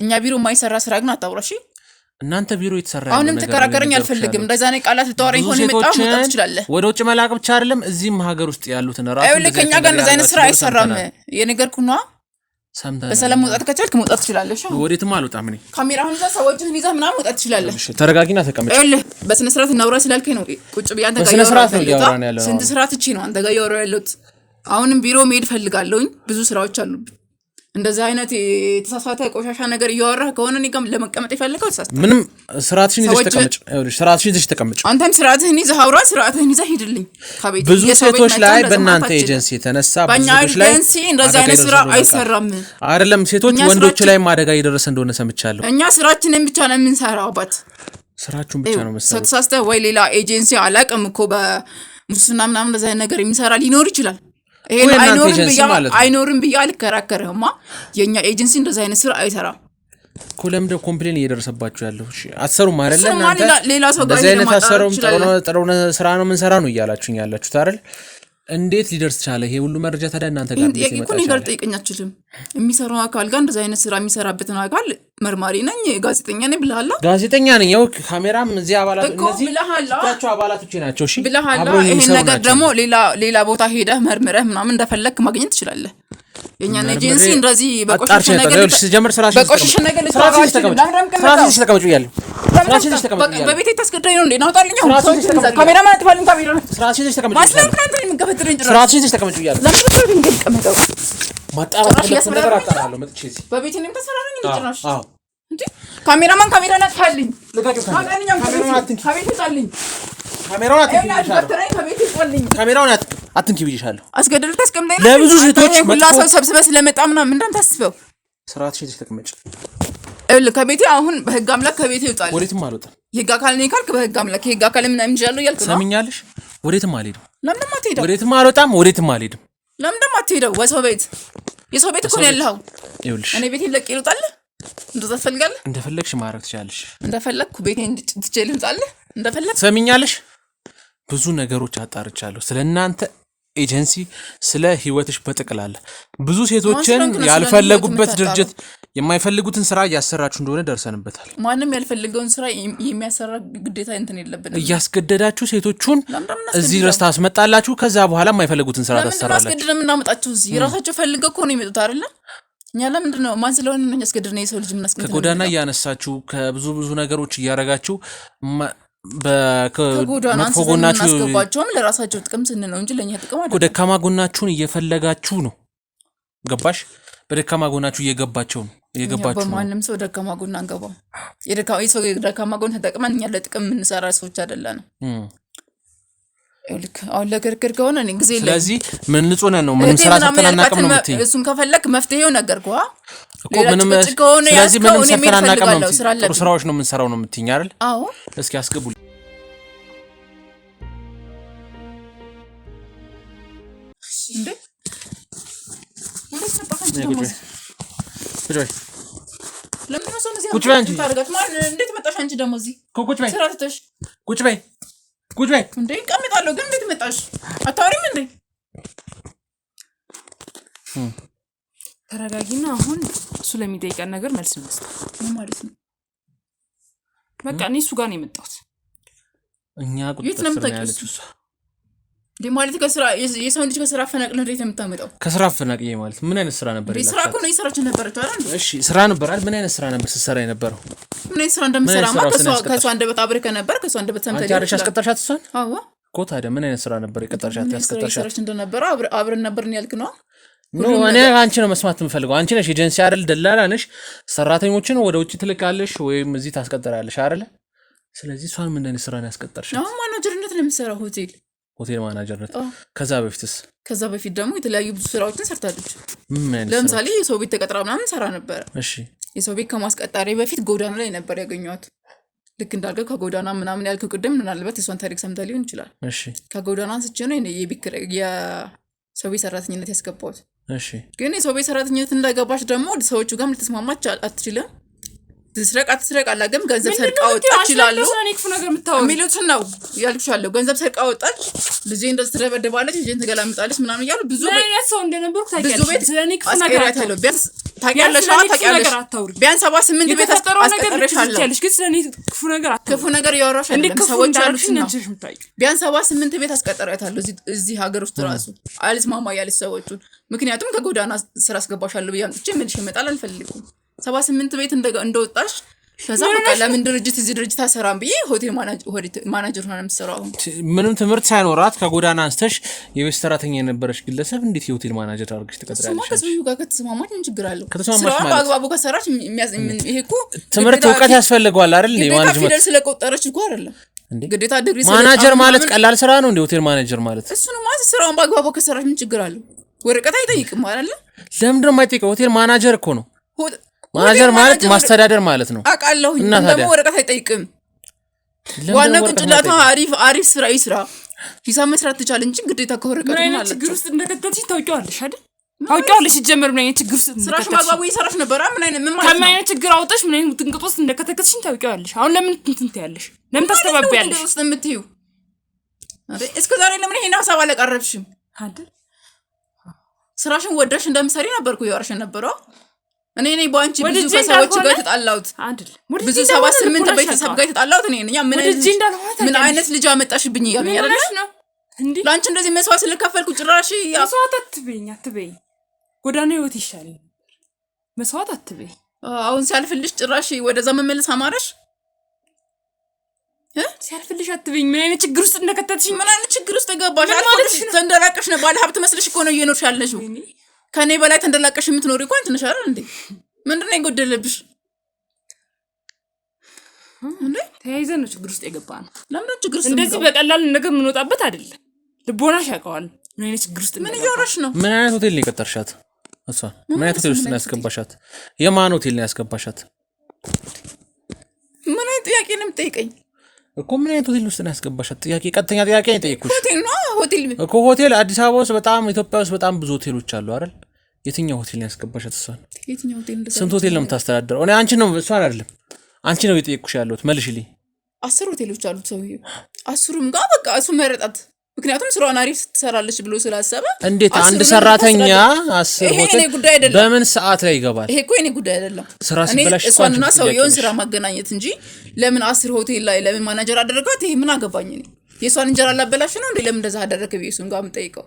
እኛ ቢሮ የማይሰራ ስራ ግን አታውራሽ። እናንተ ቢሮ የተሰራ አሁንም ተከራከረኝ አልፈልግም። እንደዛ ነው ቃላት ልታወራኝ ሆነ የመጣው መጣ ትችላለህ። ወደ ውጭ መላክ ብቻ አይደለም እዚህም ሀገር ውስጥ ያሉትን ራሱ አይደለም ከኛ ጋር እንደዛ አይነት ስራ አይሰራም። የነገርኩህ ነው። በሰላም መውጣት ከቻልክ መውጣት ትችላለህ። ወዴትም አልወጣም። እኔ ካሜራውን ይዘህ ሰዎችን ይዘህ ምናምን መውጣት ትችላለህ። ተረጋጊና ተቀመጭ። በስነ ስርዓት እናውራ ስላልከኝ ነው ቁጭ ብዬ አንተ ጋር ያወራን ያለው። ስንት ስርዓት እቺ ነው አንተ ጋር ያወራው ያለሁት። አሁንም ቢሮ መሄድ ፈልጋለሁኝ። ብዙ ስራዎች አሉብኝ። እንደዚህ አይነት የተሳሳተ ቆሻሻ ነገር እያወራህ ከሆነ እኔ ጋር ለመቀመጥ ይፈልጋል ተሳሳተ ምንም ስርዓትሽን ይዘሽ ተቀመጭ ስርዓትሽን ይዘሽ ተቀመጭ አንተም ስርዓትህን ይዘህ አውራ ስርዓትህን ይዘህ ሂድልኝ ከቤት ብዙ ሴቶች ላይ በእናንተ ኤጀንሲ የተነሳ ብዙ ሴቶች ላይ ኤጀንሲ እንደዚህ አይነት ስራ አይሰራም አይደለም ሴቶች ወንዶች ላይ ማደጋ እየደረሰ እንደሆነ ሰምቻለሁ እኛ ስራችንን ብቻ ነው የምንሰራው ባት ስራችሁን ብቻ ነው መስራት ተሳስተህ ወይ ሌላ ኤጀንሲ አላቅም እኮ በሙስና ምናምን እንደዚህ አይነት ነገር የሚሰራ ሊኖር ይችላል ይሄን አይኖርም ብዬ አልከራከርህማ የኛ ኤጀንሲ እንደዛ አይነት ስራ አይሰራም ኮለም ደ ኮምፕሌን እየደረሰባችሁ ያለው እሺ አሰሩም አይደለ እናንተ ሌላ ሰው ጋር ለማጣጣም ጥሩ ስራ ነው ምን ሰራ ነው እያላችሁኝ ያላችሁት አይደል እንዴት ሊደርስ ቻለ ይሄ ሁሉ መረጃ ታዲያ እናንተ ጋር ነው ይመጣው ይሄ ጠይቀኛችሁም የሚሰራው አካል ጋር እንደዛ አይነት ስራ የሚሰራበትን አካል መርማሪ ነኝ ጋዜጠኛ ነኝ ብለሃል ጋዜጠኛ ነኝ ያው ካሜራም እዚህ አባላት እነዚህ ታቸው አባላቶቼ ናቸው እሺ አብሮ ይሄ ነገር ደግሞ ሌላ ቦታ ሄደህ መርምረህ ምናምን እንደፈለክ ማግኘት ትችላለህ የኛን ኤጀንሲ እንደዚህ በቆሽሽ ነገር ጀመር ስራሽ በቆሽሽ ነገር ስራሽ ተቀመጡ ይያለሁ ስራሽ ተቀመጡ ይያለሁ በቤቴ ታስገዳኝ ነው እንዴ ናውጣልኝ ካሜራማን አጥፋልኝ ካሜራ ስራሽ ተቀመጡ ማስለም ካንተ የሚገፈትረኝ ስራሽ ተቀመጡ ይያለሁ ለምን ትፈልግ እንገቀመጠው ማጣራት ነገር አጣራለሁ መጥቼ እዚህ በቤቴ ነው ተሰራራኝ እንዴ ጭራሽ እንዴ ካሜራማን ካሜራን አጥፋልኝ ካሜራውን አትንኪ ብዬሻለሁ አስገድል ተስቀምጠኝ ለብዙ ሴቶች ሁላሰው ሰብስበህ ስለመጣ ምናምን እንዳንታስበው ስርዓትሽ ይዘሽ ተቀመጭ ከቤቴ አሁን በህግ አምላክ ከቤቴ ይወጣል ወዴትም አልወጣም የህግ አካል ነኝ ካልክ በህግ አምላክ የህግ አካል ምን አምጃለሁ ያልክ ነው ሰምኛለሽ ወዴትም አልሄድም ለምን አትሄደው ወዴትም አልወጣም ወዴትም አልሄድም ለምን አትሄደው ወሰው ቤት የሰው ቤት እኮ ነው ያለው ይኸውልሽ እኔ ቤቴን ለቅ ይሉታል እንደዛ ትፈልጋለህ እንደፈለግሽ ማድረግ ትችላለሽ እንደፈለግኩ ቤቴን ትችል እንጣለህ እንደፈለግ ሰምኛለሽ ብዙ ነገሮች አጣርቻለሁ ስለናንተ ኤጀንሲ ስለ ህይወትሽ በጥቅላላ ብዙ ሴቶችን ያልፈለጉበት ድርጅት የማይፈልጉትን ስራ እያሰራችሁ እንደሆነ ደርሰንበታል ማንንም ያልፈልገውን ስራ የሚያሰራ ግዴታ እንትን የለብንም እያስገደዳችሁ ሴቶቹን እዚህ ድረስ ታስመጣላችሁ ከዛ በኋላ የማይፈልጉትን ስራ ታሰራላችሁ ለምን እናመጣችሁ እዚህ ራሳቸው ፈልገው እኮ ነው የሚመጡት አይደል እኛ ለምንድን ነው ማን ስለሆነ ነው ያስገድደን የሰው ልጅ ምን አስገድደን ከጎዳና ያነሳችሁ ከብዙ ነገሮች እያረጋችሁ በመጥፎ ጎናችሁ አስገባቸውም ለራሳቸው ጥቅም ስንል ነው እንጂ ለኛ ጥቅም አይደለም ደካማ ጎናችሁን እየፈለጋችሁ ነው ገባሽ በደካማ ጎናችሁ እየገባችሁ በማንም ሰው ደካማ ጎን አንገባም የሰው ደካማ ጎን ተጠቅመን እኛ ለጥቅም የምንሰራ ሰዎች አይደለም ልክ አሁን ለክርክር ከሆነ እኔ ጊዜ ስለዚህ ምን ንጹህ ነን ነው ምንም ስራ ተተናናቀም ነው የምትይኝ እሱን ከፈለክ መፍትሄው ነገርኩህ እኮ ምንም ስለዚህ ምንም ተተናናቀም ነው ጥሩ ስራዎች ነው የምንሰራው ነው የምትይኝ አይደል አዎ እስኪ አስገቡ እንዴ ቁጭ በይ እንዴት መጣሽ አንቺ ደግሞ እዚህ ቁጭ በይ ስራ ትተሽ ቁጭ በይ እንዴ ቀምጣለሁ ግን እንዴት መጣሽ አታወሪም እንዴ ተረጋጊና አሁን እሱ ለሚጠይቀን ነገር መልስ መስጠት ምን ማለት ነው በቃ እኔ እሱ ጋር ነው የመጣሁት እኛ ቁጥጥር ስር ያለችው እንዴ ማለት ከስራ የሰው ልጅ ከስራ ፈናቅል እንዴት ነው የምታመጣው ከስራ ፈናቅዬ ማለት ምን አይነት ስራ ነበር ስራ እኮ ነው የሰራች ነበር አይደል እሺ ስራ ነበር አይደል ምን አይነት ስራ ነበር ስትሰራ የነበረው ምን አይነት ስራ እንደምሰራማ ከሷ አንደበት አብረከ ነበር ከሷ አንደበት ሰምተሽ አንቺ አስቀጠርሻት እሷን አዎ እኮ ታዲያ ምን አይነት ስራ ነበር የቀጠርሻት ያስቀጠርሻት እንደነበረ አብረን ነበርን ያልክ ነው ኖ እኔ አንቺ ነው መስማት የምፈልገው አንቺ ነሽ ኤጀንሲ አይደል ደላላ ነሽ ሰራተኞችን ወደ ውጪ ትልካለሽ ወይም እዚህ ታስቀጥራለሽ አይደል ስለዚህ እሷን ምን አይነት ስራ ነው ያስቀጠርሻት አሁን ማናጀርነት ነው የምትሰራው ሆቴል ማናጀርነት ከዛ በፊት ደግሞ የተለያዩ ብዙ ስራዎችን ሰርታለች ለምሳሌ የሰው ቤት ተቀጥራ ምናምን ሰራ ነበር እሺ የሰው ቤት ከማስቀጣሪ በፊት ጎዳና ላይ ነበር ያገኘኋት ልክ እንዳልከው ከጎዳና ምናምን ያልከው ቅድም ምናልባት የሷን ታሪክ ሰምተህ ሊሆን ይችላል እሺ ከጎዳና አንስቼ ነው የሰው ቤት ሰራተኝነት ያስገባሁት እሺ ግን የሰው ቤት ሰራተኝነት እንዳገባሽ ደግሞ ሰዎቹ ጋር ልትስማማች አትችልም ትስረቅ አትስረቅ አላገም ገንዘብ ሰርቃ ወጣች ይላሉ የሚሉት ነው ያልኩሻለሁ ገንዘብ ሰርቃ ወጣች ልጄ እንደዚህ ትደበደባለች ልጄን ትገላምጣለች ምናምን እያሉ ብዙ ሰው እንደነበርኩ ታውቂያለሽ ስለኔ ክፉ ነገር አታውሪ ታውቂያለሽ ቢያንስ 78 ቤት አስቀጥረሻለሁ ግን ስለኔ ክፉ ነገር ያወራሽ አይደለም ሰዎች አሉሽ ነው ቢያንስ 78 ቤት አስቀጥረሻለሁ እዚህ ሀገር ውስጥ ራሱ አልስማማ ያለች ሰዎችን ምክንያቱም ከጎዳና ስራ አስገባሻለሁ ብዬ አምጥቼ ምንሽ ይመጣል አልፈልኩም 78 ቤት እንደወጣሽ ከዛ በቃ ለምን ድርጅት እዚህ ድርጅት አሰራም ብዬ ሆቴል ማናጀር ሆና የምትሰራው ምንም ትምህርት ሳይኖራት ከጎዳና አንስተሽ የቤት ሰራተኛ የነበረች ግለሰብ እንዴት የሆቴል ማናጀር አድርገሽ ትቀጥራለሽ? ከሰውዬው ጋር ከተስማማች ምን ችግር አለው? ከተስማማች ማለት በአግባቡ ከሰራች ይሄ እኮ ትምህርት እውቀት ያስፈልገዋል አይደል? ማናጀር ፊደል ስለቆጠረች እኮ አይደለም ግዴታ ዲግሪ ማናጀር ማለት ቀላል ስራ ነው እንዴ? ሆቴል ማናጀር ማለት እሱ ነው ማለት ስራውን በአግባቡ ከሰራች ምን ችግር አለው? ወረቀት አይጠይቅም አይደል? ለምንድን ነው የማይጠይቀው? ሆቴል ማናጀር እኮ ነው። ማናጀር ማለት ማስተዳደር ማለት ነው። አውቃለሁ። ደግሞ ወረቀት አይጠይቅም። ዋናው ቅንጭላቷ አሪፍ ስራ ይስራ፣ ሂሳብ መስራት ትቻል እንጂ ግዴታ ከወረቀት ማለት ነው። ችግር ውስጥ እንደከተትሽ ታውቂዋለሽ አይደል? ታውቂዋለሽ ሲጀመር ምን አይነት ችግር ውስጥ ስራሽ ማግባቡ ይሰራሽ ነበር። ምን አይነት ችግር አውጣሽ ምን አይነት ጥንቅጥ ውስጥ እንደከተትሽኝ ታውቂዋለሽ። አሁን ለምን እንትን ትያለሽ? ለምን ታስተባብያለሽ? ውስጥ የምትይው አይደል? እስከ ዛሬ ለምን ይሄን ሀሳብ አላቀረብሽም አይደል? ስራሽን ወደሽ እንደምሰሪ ነበርኩ ያወራሽ ነበረው። እኔ ባንቺ ብዙ ሰዎች ጋር ተጣላሁት አይደል? ብዙ 78 ቤተሰብ ጋር ተጣላሁት እኔ ነኝ። ምን አይነት ልጅ አመጣሽብኝ እያሉኝ አይደል? እንዴ ላንቺ እንደዚህ መስዋዕት ስለከፈልኩ ጭራሽ መስዋዕት አትበይ። ጎዳና ህይወት ይሻላል። መስዋዕት አትበይ። አሁን ሲያልፍልሽ ጭራሽ ወደዛ መመለስ አማረሽ? ሲያልፍልሽ አትበይ። ምን አይነት ችግር ውስጥ እንደከተትሽ ምን አይነት ችግር ውስጥ ገባሽ? አልፎልሽ ተንደላቀሽ ነው። ባለ ሀብት መስለሽ እኮ ነው እየኖርሽ ያለሽው። ከኔ በላይ ተንደላቀሽ የምትኖሪ እኮ አንቺ ነሽ አይደል እንዴ? ምንድነው የጎደለብሽ እንዴ? ተያይዘን ነው ችግር ውስጥ የገባነው። ለምን ችግር ውስጥ እንደዚህ በቀላል ነገር የምንወጣበት አይደለም። ልቦናሽ ያውቀዋል ምን አይነት ችግር ውስጥ ምን እያወራሽ ነው? ምን አይነት ሆቴል ነው የቀጠርሻት? እሷ ምን አይነት ሆቴል ውስጥ ነው ያስገባሻት? የማን ሆቴል ነው ያስገባሻት? ምን አይነት ጥያቄ ነው የምትጠይቀኝ እኮ? ምን አይነት ሆቴል ውስጥ ነው ያስገባሻት? ጥያቄ ቀጥተኛ ጥያቄ ነው የጠየኩሽ። ሆቴል ነው ሆቴል እኮ ሆቴል አዲስ አበባ ውስጥ በጣም ኢትዮጵያ ውስጥ በጣም ብዙ ሆቴሎች አሉ አይደል? የትኛው ሆቴል ነው ያስገባሻት እሷን? የትኛው ሆቴል እንደሰራ? ስንት ሆቴል ነው የምታስተዳድረው? እኔ አንቺ ነው እሷን አይደለም አንቺ ነው የጠየኩሽ ያለሁት። መልሽልኝ። 10 ሆቴሎች አሉት ሰውዬው። 10ሩም ጋር በቃ እሱ መረጣት። ምክንያቱም ስራውን አሪፍ ትሰራለች ብሎ ስላሰበ። እንዴት አንድ ሰራተኛ 10 ሆቴል በምን ሰዓት ላይ ይገባል? ይሄ እኮ የኔ ጉዳይ አይደለም። ስራ ሲበላሽ እሷንና ሰውዬውን ስራ ማገናኘት እንጂ ለምን 10 ሆቴል ላይ ለምን ማናጀር አደረጋት? ይሄ ምን አገባኝ እኔ? የሷን እንጀራ ላበላሽ ነው እንዴ? ለምን እንደዛ አደረከ? ቢሱን ጋር የምጠይቀው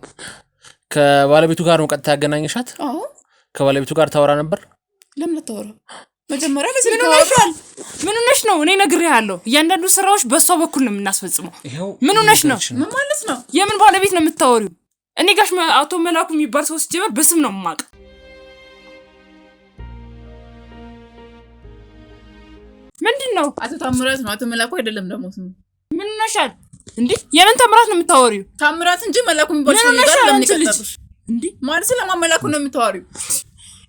ከባለቤቱ ጋር ነው ቀጥታ ያገናኘሻት? አዎ ከባለቤቱ ጋር ታወራ ነበር? ለምን አታወራ? መጀመሪያ ለዚህ ታወራል። ምን ሆነሽ ነው? እኔ ነግሬሃለሁ። እያንዳንዱ ስራዎች በሷ በኩል ነው የምናስፈጽመው። ምን ሆነሽ ነው? ምን ማለት ነው? የምን ባለቤት ነው የምታወሪው? እኔ ጋሽ አቶ መላኩ የሚባል ሰው ሲጀመር በስም ነው የማውቅ። ምንድነው? አቶ ታምራት ነው። አቶ መላኩ አይደለም ደግሞ ስሙ። ምን ሆነሻል እንዴ? የምን ታምራት ነው የምታወሪው? ታምራት እንጂ መላኩ የሚባል ሰው ጋር ለምን ይቀጥላል እንዴ? ማለት ስለማን መላኩ ነው የምታወሪው?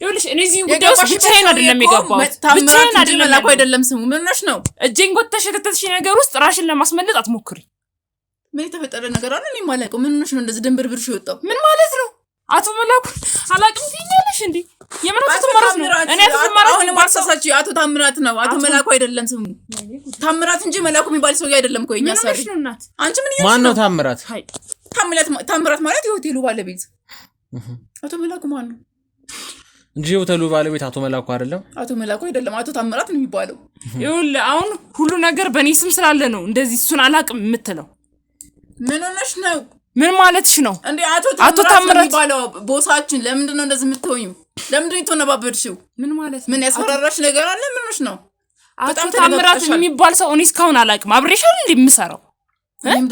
ይኸውልሽ እኔ እዚህ ጉዳይ ውስጥ ብቻዬን አይደለም የገባሁት። ብቻዬን አይደለም መላኩ አይደለም ስሙ። ምን ነሽ ነው? እጄን ጎተሽ ከተትሽ ነገር ውስጥ ራሽን ለማስመለጥ አትሞክሪ። ምን የተፈጠረ ነገር አለ? እኔ ማላውቀው ምን ነሽ ነው እንደዚህ ድንብርብርሽ የወጣው? ምን ማለት ነው? አቶ መላኩ አላውቅም ትይኛለሽ እንዴ? የምን አቶ ታምራት ነው? እኔ አቶ ታምራት ነው ማርሳሳች። አቶ ታምራት ነው። አቶ መላኩ አይደለም ስሙ። ታምራት እንጂ መላኩ የሚባል ሰው አይደለም እኮ የኛ ሰሪ። አንቺ ምን ይያሽ? ማን ነው ታምራት? ታምራት ማለት የሆቴሉ ባለቤት። አቶ መላኩ ማን ነው? እንጂ የሆቴሉ ባለቤት አቶ መላኩ አይደለም። አቶ መላኩ አይደለም፣ አቶ ታምራት ነው የሚባለው። ይኸውልህ አሁን ሁሉ ነገር በእኔ ስም ስላለ ነው እንደዚህ እሱን አላውቅም የምትለው። ምን ሆነሽ ነው? ምን ማለትሽ ነው እንዴ? አቶ ታምራት የሚባለው ቦሳችን ለምንድን ነው እንደዚህ የምትሆኚው? ለምንድን ነው የተነባበድሽው? ምን ማለት ምን ያስፈራራሽ ነገር አለ? ምን ሆነሽ ነው? አቶ ታምራት የሚባል ሰው እኔ እስካሁን አላውቅም። አብሬሻል እንዴ የምሰራው?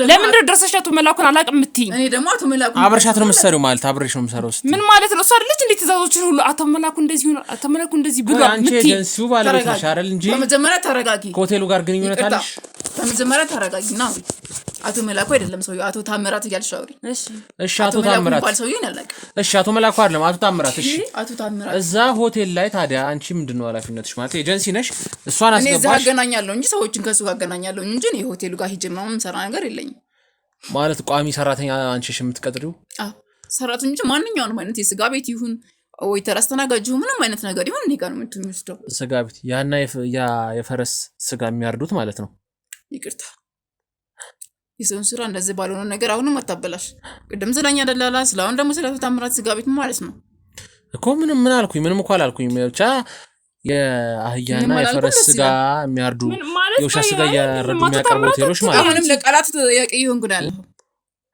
ለምን ድረሰሽ አቶ መላኩን አላውቅም የምትይኝ? እኔ ደግሞ አቶ መላኩ አብረሻት ነው የምትሰሪው ማለት አብሬሽ ነው የምሰራው። ምን ማለት ነው? እሷ አይደለች እንዴ ትእዛዞችን ሁሉ አቶ መላኩ እንደዚህ ሆነ አቶ መላኩ እንደዚህ ብሎ አንቺ ኤጀንሲው ባለቤት ነሽ አይደል? እንጂ በመጀመሪያ ተረጋጊ። ከሆቴሉ ጋር ግንኙነት አለሽ? በመጀመሪያ ተረጋጊ ነው። አቶ መላኩ አይደለም ሰውዬው፣ አቶ ታምራት እያልሽ አውሪ። እሺ አቶ ታምራት ባል ሰውዬው ያለቀ። እሺ አቶ መላኩ አይደለም አቶ ታምራት። እሺ አቶ ታምራት እዛ ሆቴል ላይ ታዲያ አንቺ ምንድነው ኃላፊነትሽ? ማለት ኤጀንሲ ነሽ፣ እሷን አስገባሽ። እኔ እዛ አገናኛለሁ እንጂ ሰዎችን ከሱ ጋር አገናኛለሁ እንጂ እኔ ሆቴሉ ጋር ሂጅ ምናምን ሰራ ነገር የለኝም። ማለት ቋሚ ሰራተኛ አንቺሽ የምትቀጥሪው? አዎ ሰራተኞች ማንኛውንም አይነት የስጋ ቤት ይሁን ወይ ተራስተናጋጅ ይሁን ምንም አይነት ነገር ይሁን እኔ ጋር ነው የምትወስደው። ስጋ ቤት ያና የፈረስ ስጋ የሚያርዱት ማለት ነው። ይቅርታ የሰውን ስራ እንደዚህ ባልሆነ ነገር አሁንም አታበላሽ። ቅድም ስለኛ ደላላ ስለአሁን ደግሞ ስለ ታምራት ስጋ ቤት ማለት ነው እኮ። ምን አልኩኝ? ምንም እኮ አላልኩኝ። ብቻ የአህያና የፈረስ ስጋ የሚያርዱ የውሻ ስጋ እያረዱ የሚያቀርቡ ሆቴሎች ማለት ነው። አሁንም ለቃላት ያቀየውን ጉዳይ አለ።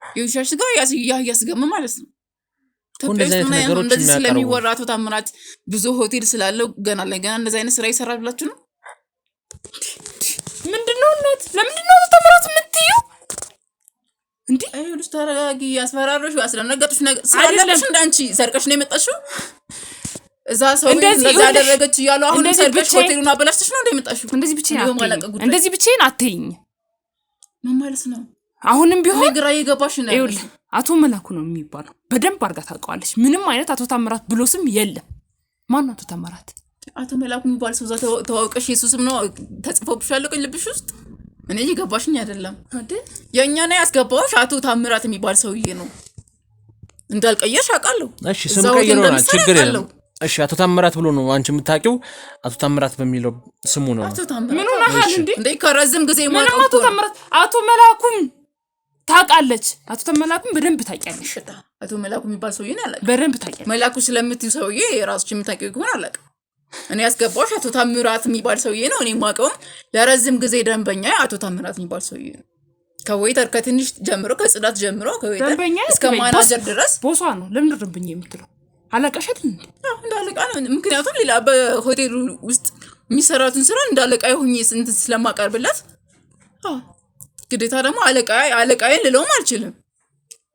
የውሻ ስጋ የአህያ ስጋ ምን ማለት ነው? እንደዚህ ስለሚወራ አቶ ታምራት ብዙ ሆቴል ስላለው ገና እንደዚህ አይነት ስራ ይሰራል ብላችሁ ነው? ምንድነው እናት? ለምንድነው ተመራት የምትይው እንዴ? አይሉስ ተረጋጊ። ያስፈራሮሽ ያስደነገጡሽ ነገር ስላለሽ እንዳንቺ ሰርቀሽ ነው የመጣሽው። እዛ ሰው እንደዛ ያደረገች እያሉ አሁን ሰርቀሽ ሆቴሉን አበላሽተሽ ነው እንደመጣሽው። እንደዚህ ብቻዬን አትይኝ። ምን ማለት ነው? አሁንም ቢሆን ግራ እየገባሽ ነው። ይኸውልህ አቶ መላኩ ነው የሚባለው። በደንብ አድርጋ ታውቀዋለች። ምንም አይነት አቶ ታምራት ብሎ ስም የለም። ማን አቶ ታምራት? አቶ መላኩ የሚባል ሰው ተዋውቀሽ የሱ ስም ነው ተጽፎብሻል ልብሽ ውስጥ። እኔ እየገባሽኝ አይደለም አይደል? የኛ ነው ያስገባውሽ አቶ ታምራት የሚባል ሰውዬ ነው። እንዳልቀየርሽ አውቃለሁ። እሺ ስም ቀይሮናል፣ ችግር የለም። እሺ አቶ ታምራት ብሎ ነው አንቺ የምታውቂው። አቶ ታምራት በሚለው ስሙ ነው። አቶ ታምራት ምን ሆነሃል እንዴ? ከረዝም ጊዜ ማለት አቶ ታምራት አቶ መላኩን ታውቃለች። አቶ ተመላኩን በደንብ ታውቂያለሽ። አቶ መላኩ የሚባል ሰውዬ ነው አላውቅም። በደንብ ታውቂያለሽ። መላኩ ስለምትይው ሰውዬ የራስሽ የምታውቂው ከሆነ አላውቅም። እኔ ያስገባሽ አቶ ታምራት የሚባል ሰውዬ ነው። እኔ የማውቀው ለረዝም ጊዜ ደንበኛ አቶ ታምራት የሚባል ሰውዬ ነው። ከዌይተር ከትንሽ ጀምሮ ከጽዳት ጀምሮ ከዌይተር እስከ ማናጀር ድረስ ቦሷ ነው። ለምን ደንበኛ የምትለው? አለቃሽ አይደል እንዴ? እንዳለቃ ነው። ምክንያቱም ሌላ በሆቴሉ ውስጥ የሚሰራቱን ስራ እንዳለቃ ይሁን ስለማቀርብለት ግዴታ ደግሞ አለቃዬን ልለውም አልችልም።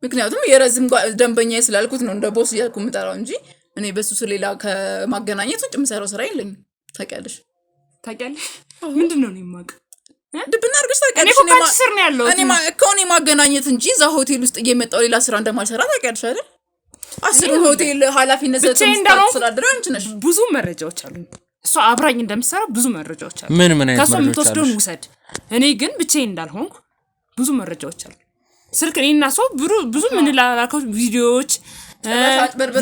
ምክንያቱም የረዝም ደንበኛ ስላልኩት ነው እንደ ቦስ እያልኩ የምጠራው እንጂ እኔ በሱ ሌላ ከማገናኘት ውጭ የምሰራው ስራ የለኝም። ታውቂያለሽ? ምንድነው ነው የማውቀው? ድብና አድርገሽ ታውቂያለሽ? እኔ ማገናኘት እንጂ እዛ ሆቴል ውስጥ እየመጣው ሌላ ስራ እንደማልሰራ ታውቂያለሽ አይደል? 10 ሆቴል ኃላፊነት ተስተዳድረው አንቺ ነሽ። ብዙ መረጃዎች አሉ። እሷ አብራኝ እንደምትሰራ ብዙ መረጃዎች አሉ። ምን አይነት ከሷ የምትወስደውን ውሰድ። እኔ ግን ብቻዬን እንዳልሆንኩ ብዙ መረጃዎች አሉ። ስልክ እኔና ሰው ብዙ ምን ላላከው ቪዲዮዎች፣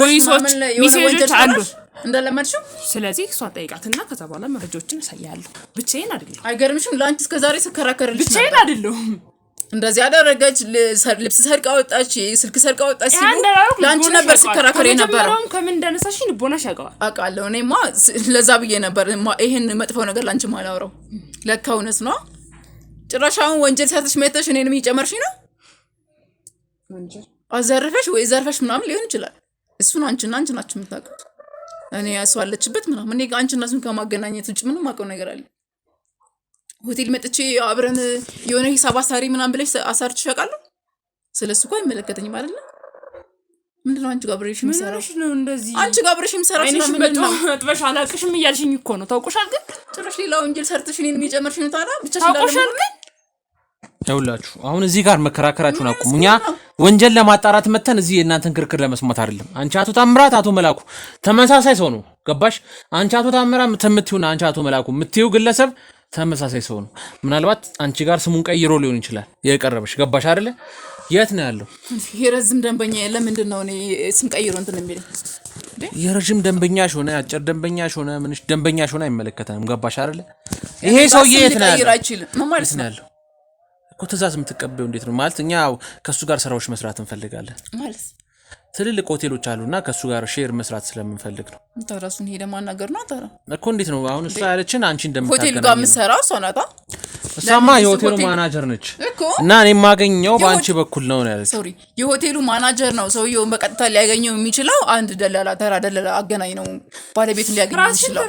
ቮይሶች፣ ሜሴጆች አሉ እንደለመድሽው። ስለዚህ እሷ ጠይቃትና ከዛ በኋላ መረጃዎችን አሳያለሁ። ብቻዬን አይደለም። አይገርምሽም? ላንቺ እስከዛሬ ስከራከርልሽ ብቻዬን አይደለም። እንደዚህ ያደረገች ልብስ ሰርቃ ወጣች፣ ስልክ ሰርቃ ወጣች ሲሉ ላንቺ ነበር ስከራከር የነበረው። ከምን እንዳነሳሽ ልቦናሽ ያውቃል። አውቃለሁ። እኔማ ለዛ ብዬ ነበር ይሄን መጥፎ ነገር ላንቺ ማላወራው። ለካ እውነት ነው። ጭራሻውን ወንጀል ሰርተሽ መተሽ እኔንም እየጨመርሽ ነው። ወንጀል አዘርፈሽ ወይ ዘርፈሽ ምናምን ሊሆን ይችላል። እሱን አንቺ ናችሁ የምታውቁት። እኔ ያስዋለችበት ምናምን እኔ አንቺና እሱን ከማገናኘት ውጭ ምንም አውቀው ነገር አለ? ሆቴል መጥቼ አብረን የሆነ ሂሳብ አሳሪ ምናምን ብለሽ አሳርችሽ አውቃለሁ? ስለሱ እኮ አይመለከተኝም አይደል? ምንድነው አንቺ ጋር አብረሽ የምሰራው? አንቺ ጋር አብረሽ የምሰራው ምንድነው? አጥበሽ አላቅሽም እያልሽኝ እኮ ነው። ታውቁሻል ግን ጭራሽ ሌላ ወንጀል ሰርተሽ እኔን የሚጨመርሽ ነው። ታዲያ ብቻሽ ታውቁሻል ግን ያውላችሁ አሁን እዚህ ጋር መከራከራችሁን አቁሙ። እኛ ወንጀል ለማጣራት መተን እዚህ የእናንተን ክርክር ለመስማት አይደለም። አንቺ አቶ ታምራት አቶ መላኩ ተመሳሳይ ሰው ነው። ገባሽ? አንቺ አቶ ታምራት የምትይውና አንቺ አቶ መላኩ የምትይው ግለሰብ ተመሳሳይ ሰው ነው። ምናልባት አንቺ ጋር ስሙን ቀይሮ ሊሆን ይችላል የቀረበሽ። ገባሽ አይደለ? የት ነው ያለው? የረዝም ደንበኛ ለምንድን ነው እኔ ስም ቀይሮ እንትን የሚለኝ? የረጅም ደንበኛሽ ሆነ አጭር ደንበኛሽ ሆነ ምንሽ ደንበኛሽ ሆነ አይመለከተንም። ገባሽ አይደለ? ይሄ ሰውዬ የት ነው ያለው? ምን ማለት ነው እኮ ትእዛዝ የምትቀበዩ እንዴት ነው ማለት? እኛ ከሱ ጋር ስራዎች መስራት እንፈልጋለን ማለት ትልልቅ ሆቴሎች አሉና ከሱ ጋር ሼር መስራት ስለምንፈልግ ነው። ታራሱን ሄደ ማናገር ነው ታራ እኮ እንዴት ነው አሁን እሷ ያለችን አንቺ እንደምታገናኝ ሆቴል ጋር የምትሰራው እሷ ናታ። እሷማ የሆቴሉ ማናጀር ነች እና እኔ የማገኘው በአንቺ በኩል ነው ያለች። ሶሪ የሆቴሉ ማናጀር ነው ሰውየውን በቀጥታ ሊያገኘው የሚችለው አንድ ደላላ ተራ ደላላ አገናኝ ነው ባለቤቱን ሊያገኘው የሚችለው።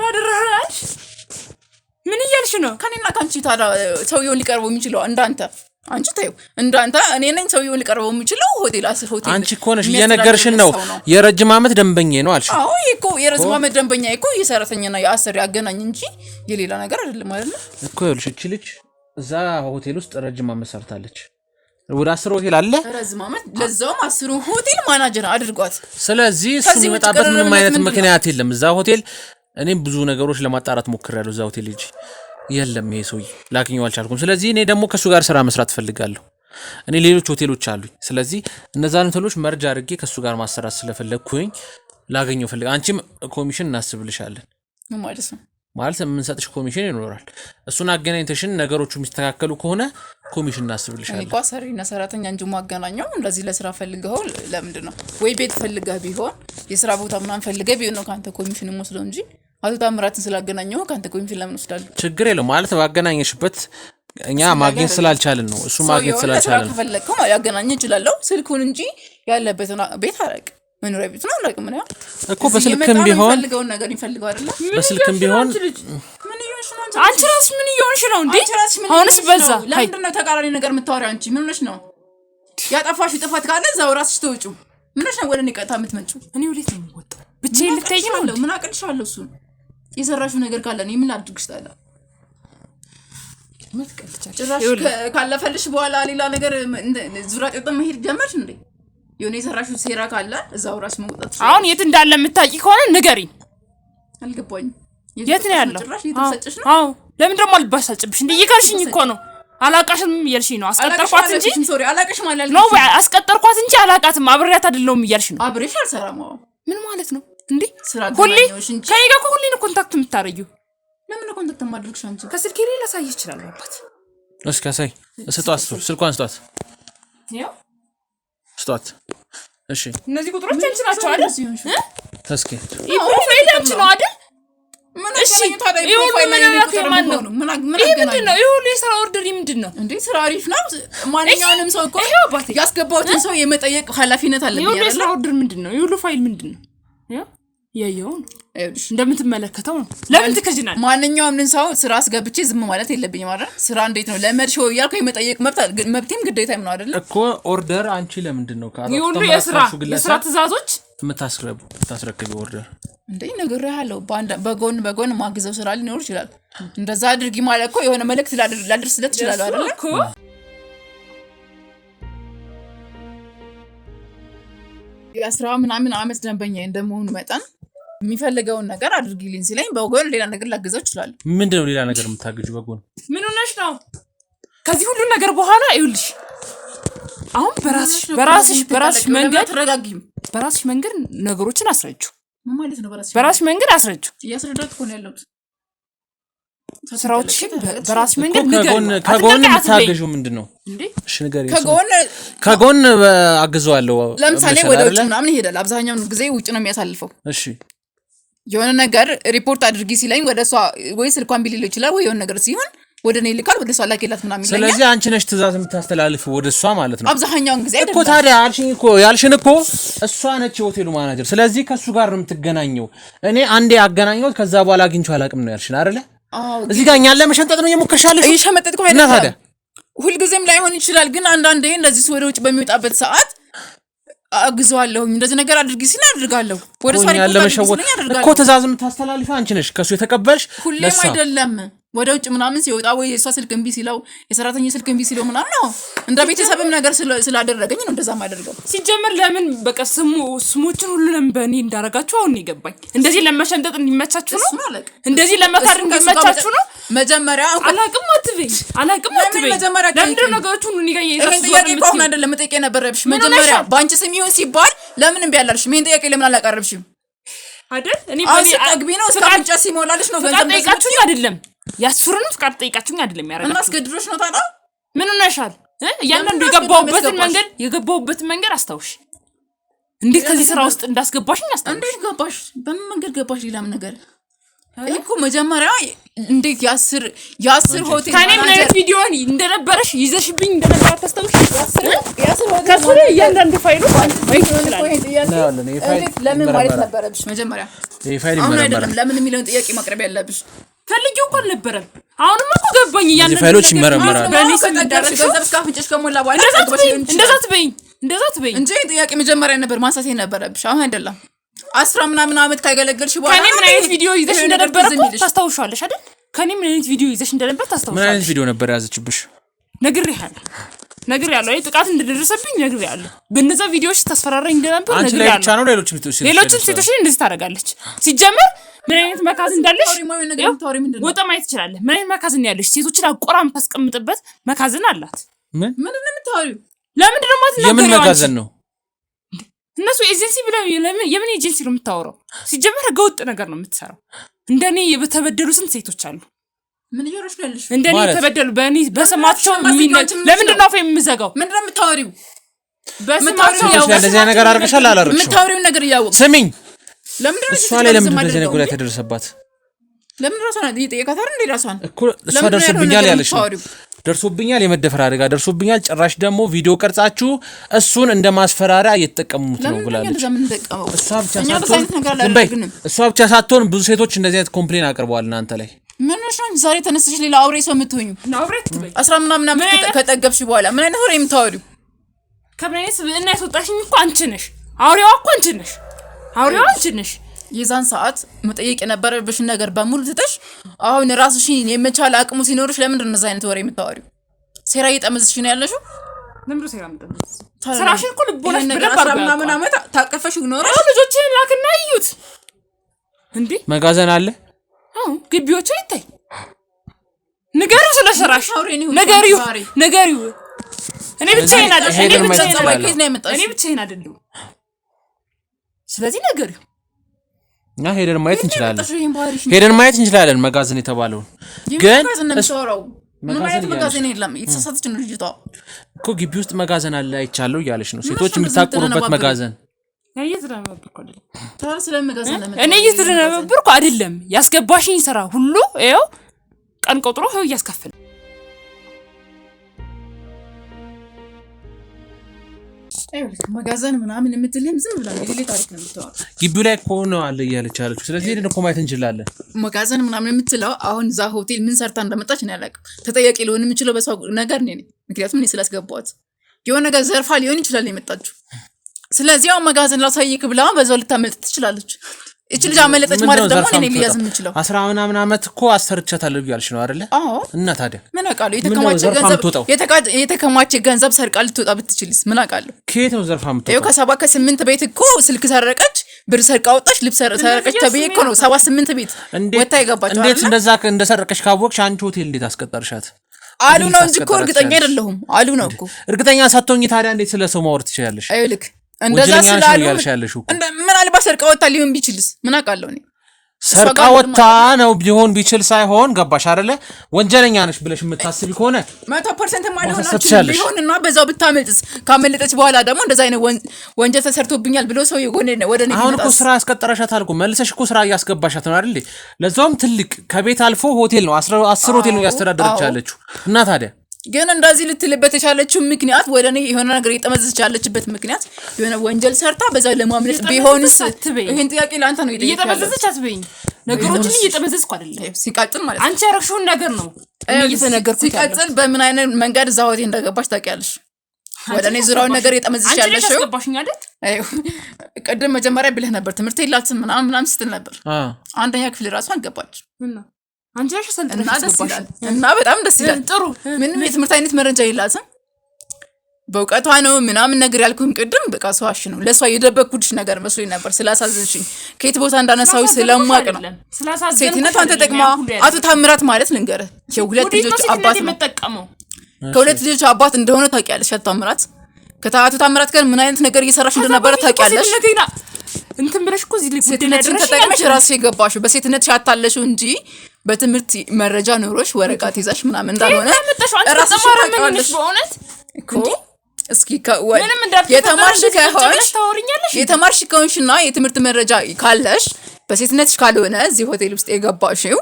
ምን እያልሽ ነው? ከኔና ካንቺ ታዲያ ሰውየውን ሊቀርበው የሚችለው እንዳንተ አንቺ ታዩ እንዳንተ እኔ ነኝ ሰውየውን ሊቀርበው የሚችለው ሆቴል ሆቴል አንቺ እኮ ነሽ እየነገርሽን ነው። የረጅም ዓመት ደንበኛዬ ነው አልሽ። አዎ እኮ የረጅም ዓመት ደንበኛዬ እኮ የሰራተኛና የአሰሪ አገናኝ እንጂ የሌላ ነገር አይደለም አይደል እኮ። ይኸውልሽ እቺ ልጅ እዛ ሆቴል ውስጥ ረጅም ዓመት ሰርታለች። ወደ 10 ሆቴል አለ ረጅም ዓመት ለዛውም 10 ሆቴል ማናጀር አድርጓት። ስለዚህ እሱ የሚመጣበት ምንም አይነት ምክንያት የለም እዛ ሆቴል። እኔም ብዙ ነገሮች ለማጣራት ሞክሬያለሁ እዛ ሆቴል ልጅ የለም ይሄ ሰውዬ ላገኘው አልቻልኩም። ስለዚህ እኔ ደግሞ ከሱ ጋር ስራ መስራት ፈልጋለሁ። እኔ ሌሎች ሆቴሎች አሉኝ። ስለዚህ እነዛን ሆቴሎች መርጃ አድርጌ ከሱ ጋር ማሰራት ስለፈለግኩኝ ላገኘው ፈልጋ። አንቺም ኮሚሽን እናስብልሻለን ማለት ነው። ማለት የምንሰጥሽ ኮሚሽን ይኖራል። እሱን አገናኝተሽን ነገሮቹ የሚስተካከሉ ከሆነ ኮሚሽን እናስብልሻለን። እኔ ሰሪና ሰራተኛ እንጂ ማገናኘው እንደዚህ ለስራ ፈልገው ለምንድን ነው? ወይ ቤት ፈልገህ ቢሆን የስራ ቦታ ምናምን ፈልገህ ቢሆን ነው ካንተ ኮሚሽን ወስደው እንጂ አቶ ታምራትን ስላገናኘው ካንተ ኮሚሽን ለምን ወስዳለሁ? ችግር የለው ማለት ባገናኘሽበት እኛ ማግኘት ስላልቻልን ነው። እሱ ማግኘት ስላልቻልን ነው። ከፈለከው ያገናኝ ይችላል ስልኩን እንጂ ያለበትን ቤት አረቅ መኖሪያ ቤት ነው አላውቅም። ምን ያው እኮ በስልክም ቢሆን ፈልገው ነገር ይፈልገው አይደል? በስልክም ቢሆን ምን ይሆንሽ አንቺ ራስሽ ምን እየሆንሽ ነው እንዴ? አሁንስ በዛ። ለምንድን ነው ተቃራኒ ነገር የምታወሪው አንቺ? ምን ሆነሽ ነው? ያጠፋሽ ጥፋት ካለ እዛው ራስሽ ተውጪው። ምን ሆነሽ ነው ወደ እኔ ቀጥታ የምትመጪው? እኔ ወዴት ነው የምወጣው? ብቻዬን ልትተኝ ነው? ምን አቅልሻለሁ? እሱን የሰራሽው ነገር ካለ እኔ ምን ላድርግሽ ታዲያ? ጭራሽ ካለፈልሽ በኋላ ሌላ ነገር ዙሪያ ጥጥ መሄድ ጀመርሽ እንዴ? የሆነ የሰራሽው ሴራ ካለ እዛው ራስ መውጣት። አሁን የት እንዳለ የምታውቂ ከሆነ ንገሪኝ። አልገባኝም። የት ነው ያለው? ጭራሽ እየተሰጨሽ ነው? አዎ። ለምን ደግሞ አልባሳጭብሽ እንዴ? ይገርሽኝ እኮ ነው። አላቃሽም እያልሽኝ ነው። አስቀጠርኳት እንጂ ሶሪ አላቃሽ ማለት ነው። አስቀጠርኳት እንጂ አላቃትም። አብሬያት አይደለሁም እያልሽ ነው። አብሬሽ አልሰራም። ምን ማለት ነው እንዴ? ሁሌ ከኔ ጋር ሁሌ ነው ኮንታክት የምታረጊው። ለምን ነው ኮንታክት የማድረግሽ አንቺ? ከስልኬ ላይ ላሳይ ይችላል አባት። እስኪ አሳይ። ስጧት፣ ስልኳን ስጧት። ያው ስጧት። እሺ እነዚህ ቁጥሮች አንቺ ናቸው አይደል? እስኪ ፕሮፋይል አንቺ ነው አይደል? እሺ ፕሮፋይል ላይ ነው። ምንድን ነው ይሁን? የስራ ኦርደር ምንድን ነው እንዴ? ስራ አሪፍ ነው። ማንኛውንም ሰው እኮ ያስገባውትን ሰው የመጠየቅ ኃላፊነት አለብኝ አይደል? የስራ ኦርደር ምንድን ነው? ይሁን ፋይል ምንድን ነው? ያየው እንደምትመለከተው ነው። ለምን ትከጂናል? ማንኛውም ሰው ስራ አስገብቼ ዝም ማለት የለብኝም አይደል? ስራ እንዴት ነው ለመድሾ እያልኩ የመጠየቅ መብቴም ግዴታም ነው አይደል? እኮ ኦርደር አንቺ ለምንድን ነው ካራ ይሁን የስራ ትእዛዞች የምታስረክቢ ኦርደር እንዴ? ነገር ያለው በጎን ማግዘው ስራ ሊኖር ይችላል። እንደዛ አድርጊ ማለት እኮ የሆነ መልእክት ላድርስለት ይችላል አይደል? እኮ የአስራ ምናምን ዓመት ደንበኛ እንደመሆኑ መጠን የሚፈልገውን ነገር አድርጊልኝ ሲለኝ በጎን ሌላ ነገር ላግዘው ይችላል። ምንድነው ሌላ ነገር የምታግጁ በጎን? ምን ሆነሽ ነው? ከዚህ ሁሉ ነገር በኋላ ይኸውልሽ አሁን በራስሽ መንገድ ተረጋጊም። በራስሽ መንገድ ነገሮችን አስረጁ። ምን ማለት ነው? በራስሽ መንገድ አስረጁ። እያስረዳት እኮ ነው ያለሁት። ስራዎችሽን በራስሽ መንገድ ከጎን የምታገዡ ምንድነው እንዴ? እሺ ንገሪኝ። ከጎን አግዘዋለሁ። ለምሳሌ ወደ ውጭ ምናምን ይሄዳል። አብዛኛውን ጊዜ ውጭ ነው የሚያሳልፈው። እሺ የሆነ ነገር ሪፖርት አድርጊ ሲለኝ ወደ እሷ ወይ ስልኳን ቢልል ይችላል ወይ የሆነ ነገር ሲሆን ወደ እኔ ልካል፣ ወደ እሷ ላከላት ምናምን ይለኛል። ስለዚህ አንቺ ነሽ ትእዛዝ የምታስተላልፈው ወደ እሷ ማለት ነው። አብዛኛውን ጊዜ እኮ ታዲያ ያልሽን እኮ እሷ ነች የሆቴሉ ማናጀር። ስለዚህ ከሱ ጋር ነው የምትገናኘው። እኔ አንዴ አገናኘሁት ከዛ በኋላ አግኝቼው አላውቅም ነው ያልሽን አይደለ? እዚህ ጋር እኛን ለመሸንጠጥ ነው እየሞከርሻለሽ። እየሸመጠጥኩ አይደለም። ታዲያ ሁልጊዜም ላይሆን ይችላል፣ ግን አንዳንዴ እንደዚህ ወደ ውጭ በሚወጣበት ሰዓት አግዘዋለሁ። እንደዚህ ነገር አድርጊ ሲል አድርጋለሁ። ወደ ሷሪ እኮ ትእዛዝ የምታስተላልፈው አንቺ ነሽ ከሱ የተቀበልሽ። ሁሌም አይደለም ወደ ውጭ ምናምን ሲወጣ ወይ የሷ ስልክ እምቢ ሲለው የሰራተኛ ስልክ እምቢ ሲለው ምናምን ነው እንደ ቤተሰብም ነገር ስላደረገኝ ነው እንደዛ ማደርገው። ሲጀመር ለምን በቃ ስሞችን ሁሉ ለምን በእኔ እንዳረጋችሁ አሁን ይገባኝ። እንደዚህ ለመሸንጠጥ እንዲመቻችሁ ነው? እንደዚህ ለመካር እንዲመቻችሁ ነው? መጀመሪያ አላቅም አትበይ። ለምንድን ነው ነገሮች ሁሉ እኔ ጋር ይሄን ጥያቄ እኮ አሁን አይደለም መጠየቅ የነበረብሽ። መጀመሪያ በአንቺ ስም ይሁን ሲባል ለምን እምቢ አላልሽም? ይሄን ጥያቄ ለምን አላቀረብሽም አይደል? እኔ በአግቢ ነው እስካንጫ ሲሞላልሽ ነው ገንዘብ ጠይቃችሁ አይደለም ያስሩንም ፍቃድ ጠይቃችሁኝ አይደለም ያረጋችሁ። እና አስገድዶሽ ነው ታዲያ? ምን ሆነሻል? እያንዳንዱ የገባሁበትን መንገድ አስታውሽ። እንዴት ከዚህ ስራ ውስጥ እንዳስገባሽኝ አስታውሽ። እንዴት ገባሽ? በምን መንገድ ገባሽ? ሌላም ነገር እኮ መጀመሪያ እንዴት ያስር ሆቴል ከኔ ምን አይነት ቪዲዮ እንደነበረሽ ይዘሽብኝ እንደነበር ታስታውሽ? ያስር ሆቴል ከሱ ላይ እያንዳንዱ ፋይሉ ለምን ማለት ነበረብሽ መጀመሪያ? ይሄ ፋይል አይደለም ለምን የሚለውን ጥያቄ ማቅረብ ያለብሽ ፈልጊው እኮ አልነበረም። አሁንማ እኮ ገባኝ። እያንዳንዱ ፋይሎች ይመረመራሉ። በእኔ ስም ደርሰሽ ገንዘብ እስካፍንጭሽ ከሞላ በኋላ እንደዛ ትበይኝ እንጂ ጥያቄ መጀመሪያ ነበር ማንሳት የነበረብሽ አሁን አይደለም። 10 ምናምን ዓመት ካገለገልሽ በኋላ ከኔ ምን አይነት ቪዲዮ ይዘሽ እንደነበር ታስታውሻለሽ አይደል? ከኔ ምን አይነት ቪዲዮ ይዘሽ እንደነበር ታስታውሻለሽ? ምን አይነት ቪዲዮ ነበር ያዘችብሽ? ነግሬያለሁ። አይ ጥቃት እንደደረሰብኝ ነግሬያለሁ። በእነዛ ቪዲዮዎች ታስፈራራኝ እንደነበር ነግሬያለሁ። አንቺ ላይ ብቻ ነው ሌሎችም ሴቶች እንደዚህ ታደርጋለች። ሲጀመር ምን አይነት መካዝ እንዳለሽ ወጣ ማየት ትችላለህ። ምን አይነት መካዝን ያለሽ ሴቶችን አቆራ የምታስቀምጥበት መካዝን አላት። ምን የምታወሪው? ለምንድን ነው የማትናገሪው? የምን መካዝን ነው? እነሱ ኤጀንሲ ብለው የምን ኤጀንሲ ነው የምታወራው? ሲጀመር ህገወጥ ነገር ነው የምትሰራው። እንደኔ የተበደሉ ስንት ሴቶች አሉ። ምን እየሆነሽ ነው ያለሽ? እንደኔ የተበደሉ በእኔ በስማቸው ለምንድን ነው አፍ የምዘጋው? ምንድን ነው የምታወሪው? በስማቸው እንደዚህ ነገር አድርገሻል አላደረግሽም? የምታወሪውን ነገር እያወቅሽ ስሚኝ። ለምንድን ነው እሷ ላይ እንደዚህ ነገር ጉዳይ ተደረሰባት? ለምን ራሷን እየጠየቃት አይደል? ራሷን እኮ እሷ ደርሶብኛል ያለሽ ደርሶብኛል፣ የመደፈር አደጋ ደርሶብኛል፣ ጭራሽ ደግሞ ቪዲዮ ቀርጻችሁ እሱን እንደ ማስፈራሪያ እየተጠቀሙት ነው ብላለች። እሷ ብቻ ሳትሆን ብዙ ሴቶች እንደዚህ አይነት ኮምፕሌን አቅርበዋል እናንተ ላይ። ምን ነው ዛሬ ተነስተሽ ሌላ አውሬ ሰው የምትሆኙ? አውሬ ትበይ 10 ምናምን ዓመት ከጠገብሽ በኋላ ምን አይነት ወሬ የምታወሪው? ከብሬስ እና ያስወጣሽኝ እኮ አንቺ ነሽ። አውሬዋ እኮ አንቺ ነሽ። አውሬዋ አንቺ ነሽ። የዛን ሰዓት መጠየቅ የነበረብሽ ነገር በሙሉ ትተሽ አሁን ራስሽን የመቻል አቅሙ ሲኖርሽ ለምንድን ነው እንደዛ አይነት ወሬ የምታወሪው? ሴራ እየጠመዝሽ ነው ያለሽው። ለምንድን ነው ሴራ የምጠመዝሽ? ስራሽን እኮ ልቦናሽ በደንብ አድርጋ ምናምን ዓመት ታቀፈሽ ኖርሽ። ልጆችን ላክና እዩት እንዴ መጋዘን አለ። ግቢዎቹ ይታይ ንገሪው፣ ስለ ስራሽ ንገሪው። እኔ ብቻዬን አይደለሁ። ስለዚህ ንገሪው። እና ሄደን ማየት እንችላለን መጋዘን የተባለውን ግን መጋዘን የለም። የተሳሳተች ነው ልጅቷ እኮ ግቢ ውስጥ መጋዘን አለ አይቻለሁ እያለች ነው። ሴቶች የሚታቆሩበት መጋዘን እኔ እየተደነበርኩ አይደለም። ያስገባሽኝ ስራ ሁሉ ይኸው ቀን ቆጥሮ ይኸው እያስከፈለ መጋዘን ምናምን የምትልም ዝም ብላ የሌለ ታሪክ ነው የምትወራ። ግቢው ላይ እኮ ነው አለ እያለች ያለችው። ስለዚህ ሄደን እኮ ማየት እንችላለን። መጋዘን ምናምን የምትለው አሁን እዛ ሆቴል ምን ሰርታ እንደመጣች ነው ያላቀው። ተጠያቂ ሊሆን የሚችለው በሰው ነገር ነው። ምክንያቱም እኔ ስላስገባኋት የሆነ ነገር ዘርፋ ሊሆን ይችላል የመጣችው። ስለዚህ አሁን መጋዘን ላሳይክ ብላ በዛው ልታመልጥ ትችላለች። እቺ ልጅ አመለጠች ማለት ደግሞ እኔ ሊያዝ የምችለው 10 ምናምን ዓመት እኮ አሰርቻታለሁ እያልሽ ነው አይደለ? አዎ። እና ታዲያ ምን አውቃለሁ? የተከማቸ ገንዘብ ሰርቃ ልትወጣ ብትችልስ ምን አውቃለሁ? ከየት ነው ዘርፋ የምትወጣው? ይኸው ከ7 ከ8 ቤት እኮ ስልክ ሰረቀች፣ ብር ሰርቃ ወጣች፣ ልብስ ሰረቀች ተብዬ እኮ ነው 7-8 ቤት ወጣ ይገባቸው። እንዴት እንደዛ እንደሰረቀች ካወቅሽ አንቺ ሆቴል እንዴት አስቀጠርሻት? አሉ ነው እንጂ እኮ እርግጠኛ አይደለሁም። አሉ ነው እኮ እርግጠኛ ሳትሆኚ ታዲያ እንዴት ስለሰው ማወር ትችያለሽ? አይልክ እንደዛ ስላሉ ምን አልባ ሰርቃ ወጣ ሊሆን ቢችልስ ምን አውቃለሁ? እኔ ሰርቃ ወጣ ነው ቢሆን ቢችል ሳይሆን ገባሽ አይደለ? ወንጀለኛ ነሽ ብለሽ የምታስቢ ከሆነ 100% ማለሆናችሁ ቢሆንና በዛው ብታመልጥስ ካመለጠች በኋላ ደግሞ እንደዛ አይነት ወንጀል ተሰርቶብኛል ብሎ ሰው ወደ እኔ አሁን እኮ ስራ ያስቀጠረሻታል እኮ መልሰሽ እኮ ስራ እያስገባሻት ነው አይደል? ለዛውም ትልቅ ከቤት አልፎ ሆቴል ነው 10 ሆቴል ነው ያስተዳደረች ያለችው። እና ታዲያ ግን እንደዚህ ልትልበት የቻለችው ምክንያት ወደ እኔ የሆነ ነገር እየጠመዘዘች ያለችበት ምክንያት የሆነ ወንጀል ሰርታ በዛው ለማምለጥ ቢሆንስ? ይሄን ጥያቄ ለአንተ ነው እየጠመዘዘች አትበይኝ። ነገሮችን እየጠመዘዝኩ አይደለም ሲቀጥል ማለት አንቺ ያረክሽውን ነገር ነው እየተነገርኩት። ሲቀጥል በምን አይነት መንገድ እዛ ሆቴል እንደገባሽ ታውቂያለሽ? ወደ እኔ ዙሪያውን ነገር እየጠመዘዝሽ ያለሽው አንቺ ያስገባሽኝ አይደል? ቅድም መጀመሪያ ብለህ ነበር ትምህርት የላትም ምናምን ስትል ነበር። አንደኛ ክፍል ራሱ አልገባች አንቺ ነሽ ሰልጥነሽ እና በጣም ደስ ይላል። ጥሩ ምንም የትምህርት አይነት መረጃ የላትም በእውቀቷ ነው ምናምን ነገር ያልኩኝ ቅድም በቃ ሰዋሽ ነው። ለሷ የደበኩልሽ ነገር መስሎኝ ነበር ስላሳዘንሽኝ። ከየት ቦታ እንዳነሳው ስለማቅ ነው። ሴትነቷን ተጠቅማ አቶ ታምራት ማለት ልንገርህ የሁለት ልጆች አባት ነው። ከሁለት ልጆች አባት እንደሆነ ታውቂያለሽ። አቶ ታምራት ከአቶ ታምራት ጋር ምን አይነት ነገር እየሰራሽ እንደነበረ ታውቂያለሽ። እንትን ብለሽ እኮ እዚህ ሴትነትሽን ተጠቅመሽ ራስሽ የገባሽው በሴትነትሽ አታለሽው እንጂ በትምህርት መረጃ ኖሮሽ ወረቀት ይዛሽ ምናምን እንዳልሆነ ራስሽ ታውቂያለሽ። በእውነት እኮ እስኪ የተማርሽ ከሆንሽና የትምህርት መረጃ ካለሽ በሴትነትሽ ካልሆነ እዚህ ሆቴል ውስጥ የገባሽው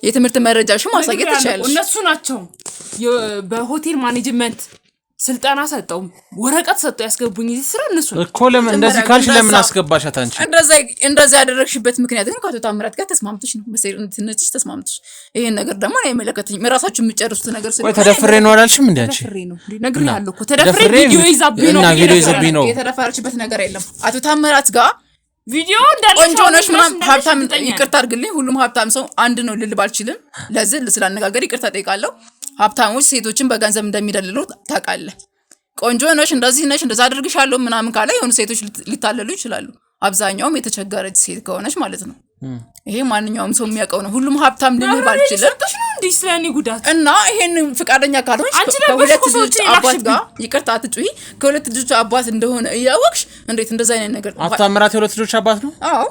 የትምህርት መረጃሽ ማሳየት ትችያለሽ። እነሱ ናቸው በሆቴል ማኔጅመንት ስልጣና ሰጠው ወረቀት ሰጠው ያስገቡኝ እዚህ ስራ እነሱ እኮ። ለምን እንደዚህ ካልሽ ለምን አስገባሻት አንቺ? እንደዛ ያደረግሽበት ምክንያት ግን ከአቶ ታምራት ጋር ተስማምተሽ ነው። በሴትነትሽ ተስማምተሽ ይሄን ነገር ደግሞ እኔ አይመለከተኝም። ራሳችሁ የምትጨርሱት ነገር ስለሆነ ተደፍሬ ነው አላልሽም እንዴ አንቺ? ነግሬሃለሁ እኮ ተደፍሬ ቪዲዮ ይዛብኝ ነው። የተደፈረችበት ነገር የለም። አቶ ታምራት ጋር ቪዲዮ እንዳለ ቆንጆ ነሽ ምናምን ሀብታም ይቅርታ አድርግልኝ። ሁሉም ሀብታም ሰው አንድ ነው ልል ባልችልም ለዚህ ስላነጋገር ይቅርታ ጠይቃለሁ። ሀብታሞች ሴቶችን በገንዘብ እንደሚደልሉ ታውቃለህ። ቆንጆ ነሽ እንደዚህ ነሽ እንደዛ አድርግሻለሁ ምናምን ካለ የሆኑ ሴቶች ሊታለሉ ይችላሉ። አብዛኛውም የተቸገረች ሴት ከሆነች ማለት ነው። ይሄ ማንኛውም ሰው የሚያውቀው ነው። ሁሉም ሀብታም ልል ባልችልም እና ይሄን ፍቃደኛ ካልሆንሽ ከሁለት ልጆች አባት ጋር ይቅርታ አትጩሂ። ከሁለት ልጆች አባት እንደሆነ እያወቅሽ እንዴት እንደዛ አይነት ነገር አታምራት? የሁለት ልጆች አባት ነው። አዎ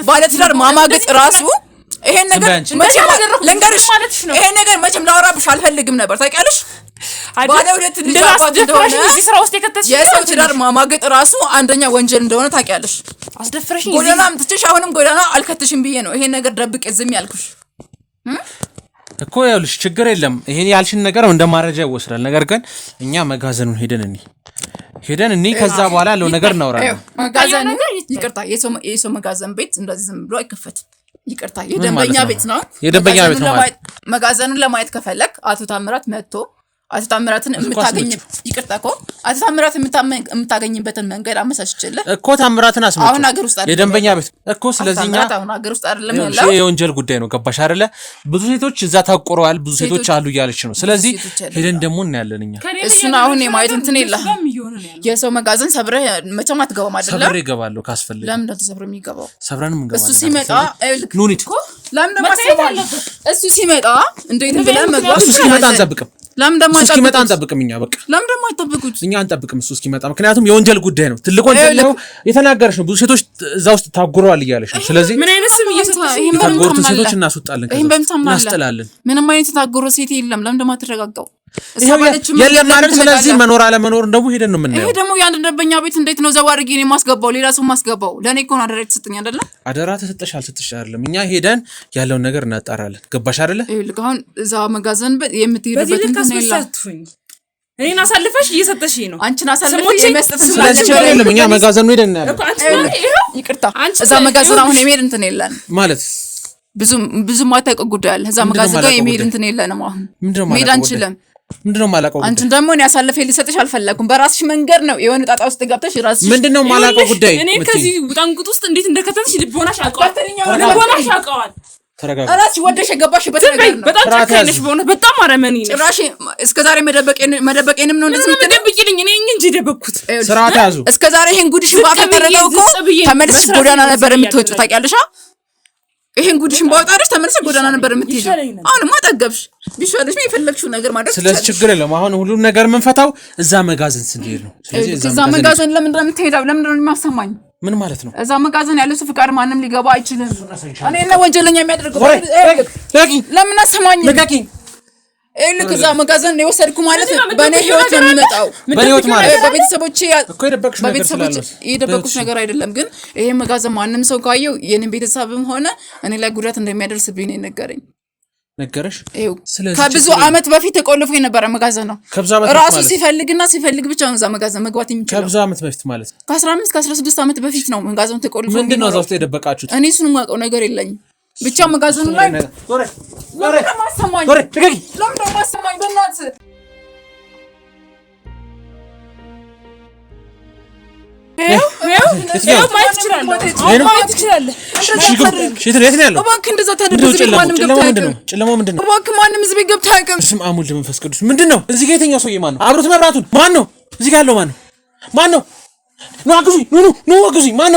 ባለትዳር ማማገጥ ራሱ ይሄን ነገር መቼም ልንገርሽ፣ ይሄን ነገር መቼም ላወራብሽ አልፈልግም ነበር ታውቂያለሽ። ባለ ሁለት ልጅ አባት እንደሆነ የሰው ትዳር ማማገጥ ራሱ አንደኛ ወንጀል እንደሆነ ታውቂያለሽ። አስደፍረሽኝ ጎዳናም ትችሽ አሁንም ጎዳና አልከትሽም ብዬ ነው ይሄን ነገር ደብቄ ዝም ያልኩሽ እኮ። ያውልሽ ችግር የለም ይሄን ያልሽን ነገር እንደ ማረጃ ይወስዳል። ነገር ግን እኛ መጋዘኑን ሄደን እኔ ከዛ በኋላ ያለው ነገር እናወራለን። መጋዘኑ ይቅርታ የሰው መጋዘን ቤት እንደዚህ ዝም ብሎ አይከፈትም። ይቅርታ የደንበኛ ቤት ነው። የደንበኛ ቤት ነው ማለት መጋዘኑን ለማየት ከፈለክ አቶ ታምራት መጥቶ አቶ ታምራትን የምታገኝበትን መንገድ አመቻችልህ እኮ ታምራትን አስመጣ። አሁን ሀገር ውስጥ የደንበኛ ቤት እኮ ስለዚህኛ አሁን ሀገር ውስጥ አይደለም ያለው የወንጀል ጉዳይ ነው። ገባሽ አይደለ? ብዙ ሴቶች እዛ ታቆረዋል፣ ብዙ ሴቶች አሉ እያለች ነው። ስለዚህ ሄደን ደግሞ እናያለን እኛ። እሱን አሁን የማየት እንትን የለህም። የሰው መጋዘን ሰብረህ መቼም አትገባም አይደለም? ሰብሬ እገባለሁ ካስፈልግ። ለምን ነው ተሰብረህ የሚገባው? ሰብረንም እንገባለን። እሱ ሲመጣ ኑኒት ለምን ደግሞ አሰባለ? እሱ ሲመጣ እንዴት ብለን መግባት እሱ ሲመጣ አንጠብቅም። ለምን ደግሞ እስኪመጣ አንጠብቅም እኛ በቃ ለምን ደግሞ አይጠብቁት? እኛ አንጠብቅም እሱ እስኪመጣ። ምክንያቱም የወንጀል ጉዳይ ነው፣ ትልቅ ወንጀል ነው። የተናገረሽ ነው ብዙ ሴቶች እዛ ውስጥ ታጉረዋል እያለሽ ነው። ስለዚህ ምን አይነት ስም እየሰጠሽ የታጎሩትን ሴቶች እናስወጣለን፣ እናስጥላለን። ምንም አይነት የታጎረ ሴት የለም። ለምን ደግሞ አትረጋጋው? የለም ማለት ስለዚህ መኖር አለመኖር ደግሞ ሄደን ነው የምናየው። ይሄ ደግሞ የአንድ ደንበኛ ቤት እንዴት ነው ዘዋርጌ ነው የማስገባው? ሌላ ሰው ማስገባው? ለኔ እኮ ነው አደራ የተሰጠኝ አይደለ? አደራ ተሰጠሽ አልሰጠሽ አይደለም። እኛ ሄደን ያለውን ነገር እናጣራለን። ገባሽ አይደለ? ይልክ አሁን እዛ መጋዘን የምትሄድበት እንትን ነው ያለው። እኔን አሳልፈሽ እየሰጠሽ ነው። አንቺን አሳልፈሽ የመስጠት ስለዚህ አይደለም። እኛ መጋዘኑ ሄደን እናያለን። ይቅርታ እዛ መጋዘን አሁን የመሄድ እንትን የለን ማለት ብዙ ማታውቀው ጉዳይ አለ። እዛ መጋዘን ጋር የመሄድ እንትን የለንም። አሁን መሄድ አንችልም። ምንድነው ማላቀው? አንቺን ደግሞ እኔ አሳልፌ ልሰጥሽ አልፈለኩም። በራስሽ መንገድ ነው የሆነ ጣጣ ውስጥ ገብተሽ ራስሽ ምንድነው ማላቀው ጉዳይ? እኔ ከዚህ ውጣንቁት ውስጥ እንዴት እንደከተትሽ ልቦናሽ ያውቀዋል። ተረጋጋ። ራስሽ ወደሽ የገባሽበት ነገር ነው። በጣም ጨካኝሽ በሆነ በጣም አረመኔ ነሽ። ጭራሽ እስከዛሬ መደበቄንም ነው እንደዚህ የምትደብቂልኝ። እኔ እንጂ ደበቅኩት። ስርዓት ያዙ። እስከዛሬ ይሄን ጉድሽን ባፈተረገው እኮ ተመልሰሽ ጎዳና ነበር የምትወጪው። ታውቂያለሽ? ይሄን ጉድሽን ባወጣልሽ ተመልሰሽ ጎዳና ነበር የምትሄጂው። አሁንማ ጠገብሽ። ቢሻለሽ ነው የፈለግሽው ነገር ማድረግ። ስለዚህ ችግር የለም። አሁን ሁሉም ነገር የምንፈታው እዛ መጋዘን ስንሄድ ነው። ስለዚህ እዛ መጋዘን ለምንድን ነው የምትሄደው? ለምንድን ነው የማሰማኝ? ምን ማለት ነው? እዛ መጋዘን ያለው ሰው ፍቃድ ማንም ሊገባ አይችልም። እኔ እና ወንጀለኛ የሚያደርገው ለምን አሰማኝ? ልክ እዛ መጋዘን የወሰድኩ ማለት በእኔ ህይወት ነው የሚመጣው። በቤተሰቦቼ የደበቁት ነገር አይደለም። ግን ይሄ መጋዘን ማንም ሰው ካየው የኔን ቤተሰብም ሆነ እኔ ላይ ጉዳት እንደሚያደርስብኝ ነው የነገረኝ። ነገረሽ? ከብዙ አመት በፊት ተቆልፎ የነበረ መጋዘን ነው። ራሱ ሲፈልግ ብቻ ነው እዛ መጋዘን መግባት የሚችለው። ከብዙ አመት በፊት ማለት ከ15 ከ16 አመት በፊት ነው መጋዘኑ ተቆልፎ። ምንድነው እዛ ውስጥ የደበቃችሁት? እኔ እሱን የማውቀው ነገር የለኝም። ብቻ መጋዘኑ ላይ ለማሰማኝ በእናትህ ማንም እዚህ ቤት ገብቶ አያውቅም። ስም አሙል መንፈስ ቅዱስ ምንድን ነው? እዚህ ጋር የተኛው ሰውዬ ማን ነው? አብሮት መብራቱን ማን ነው? እዚህ ጋር ያለው ማን ነው? ኑ አግዙኝ፣ ኑ አግዙኝ። ማን ነው?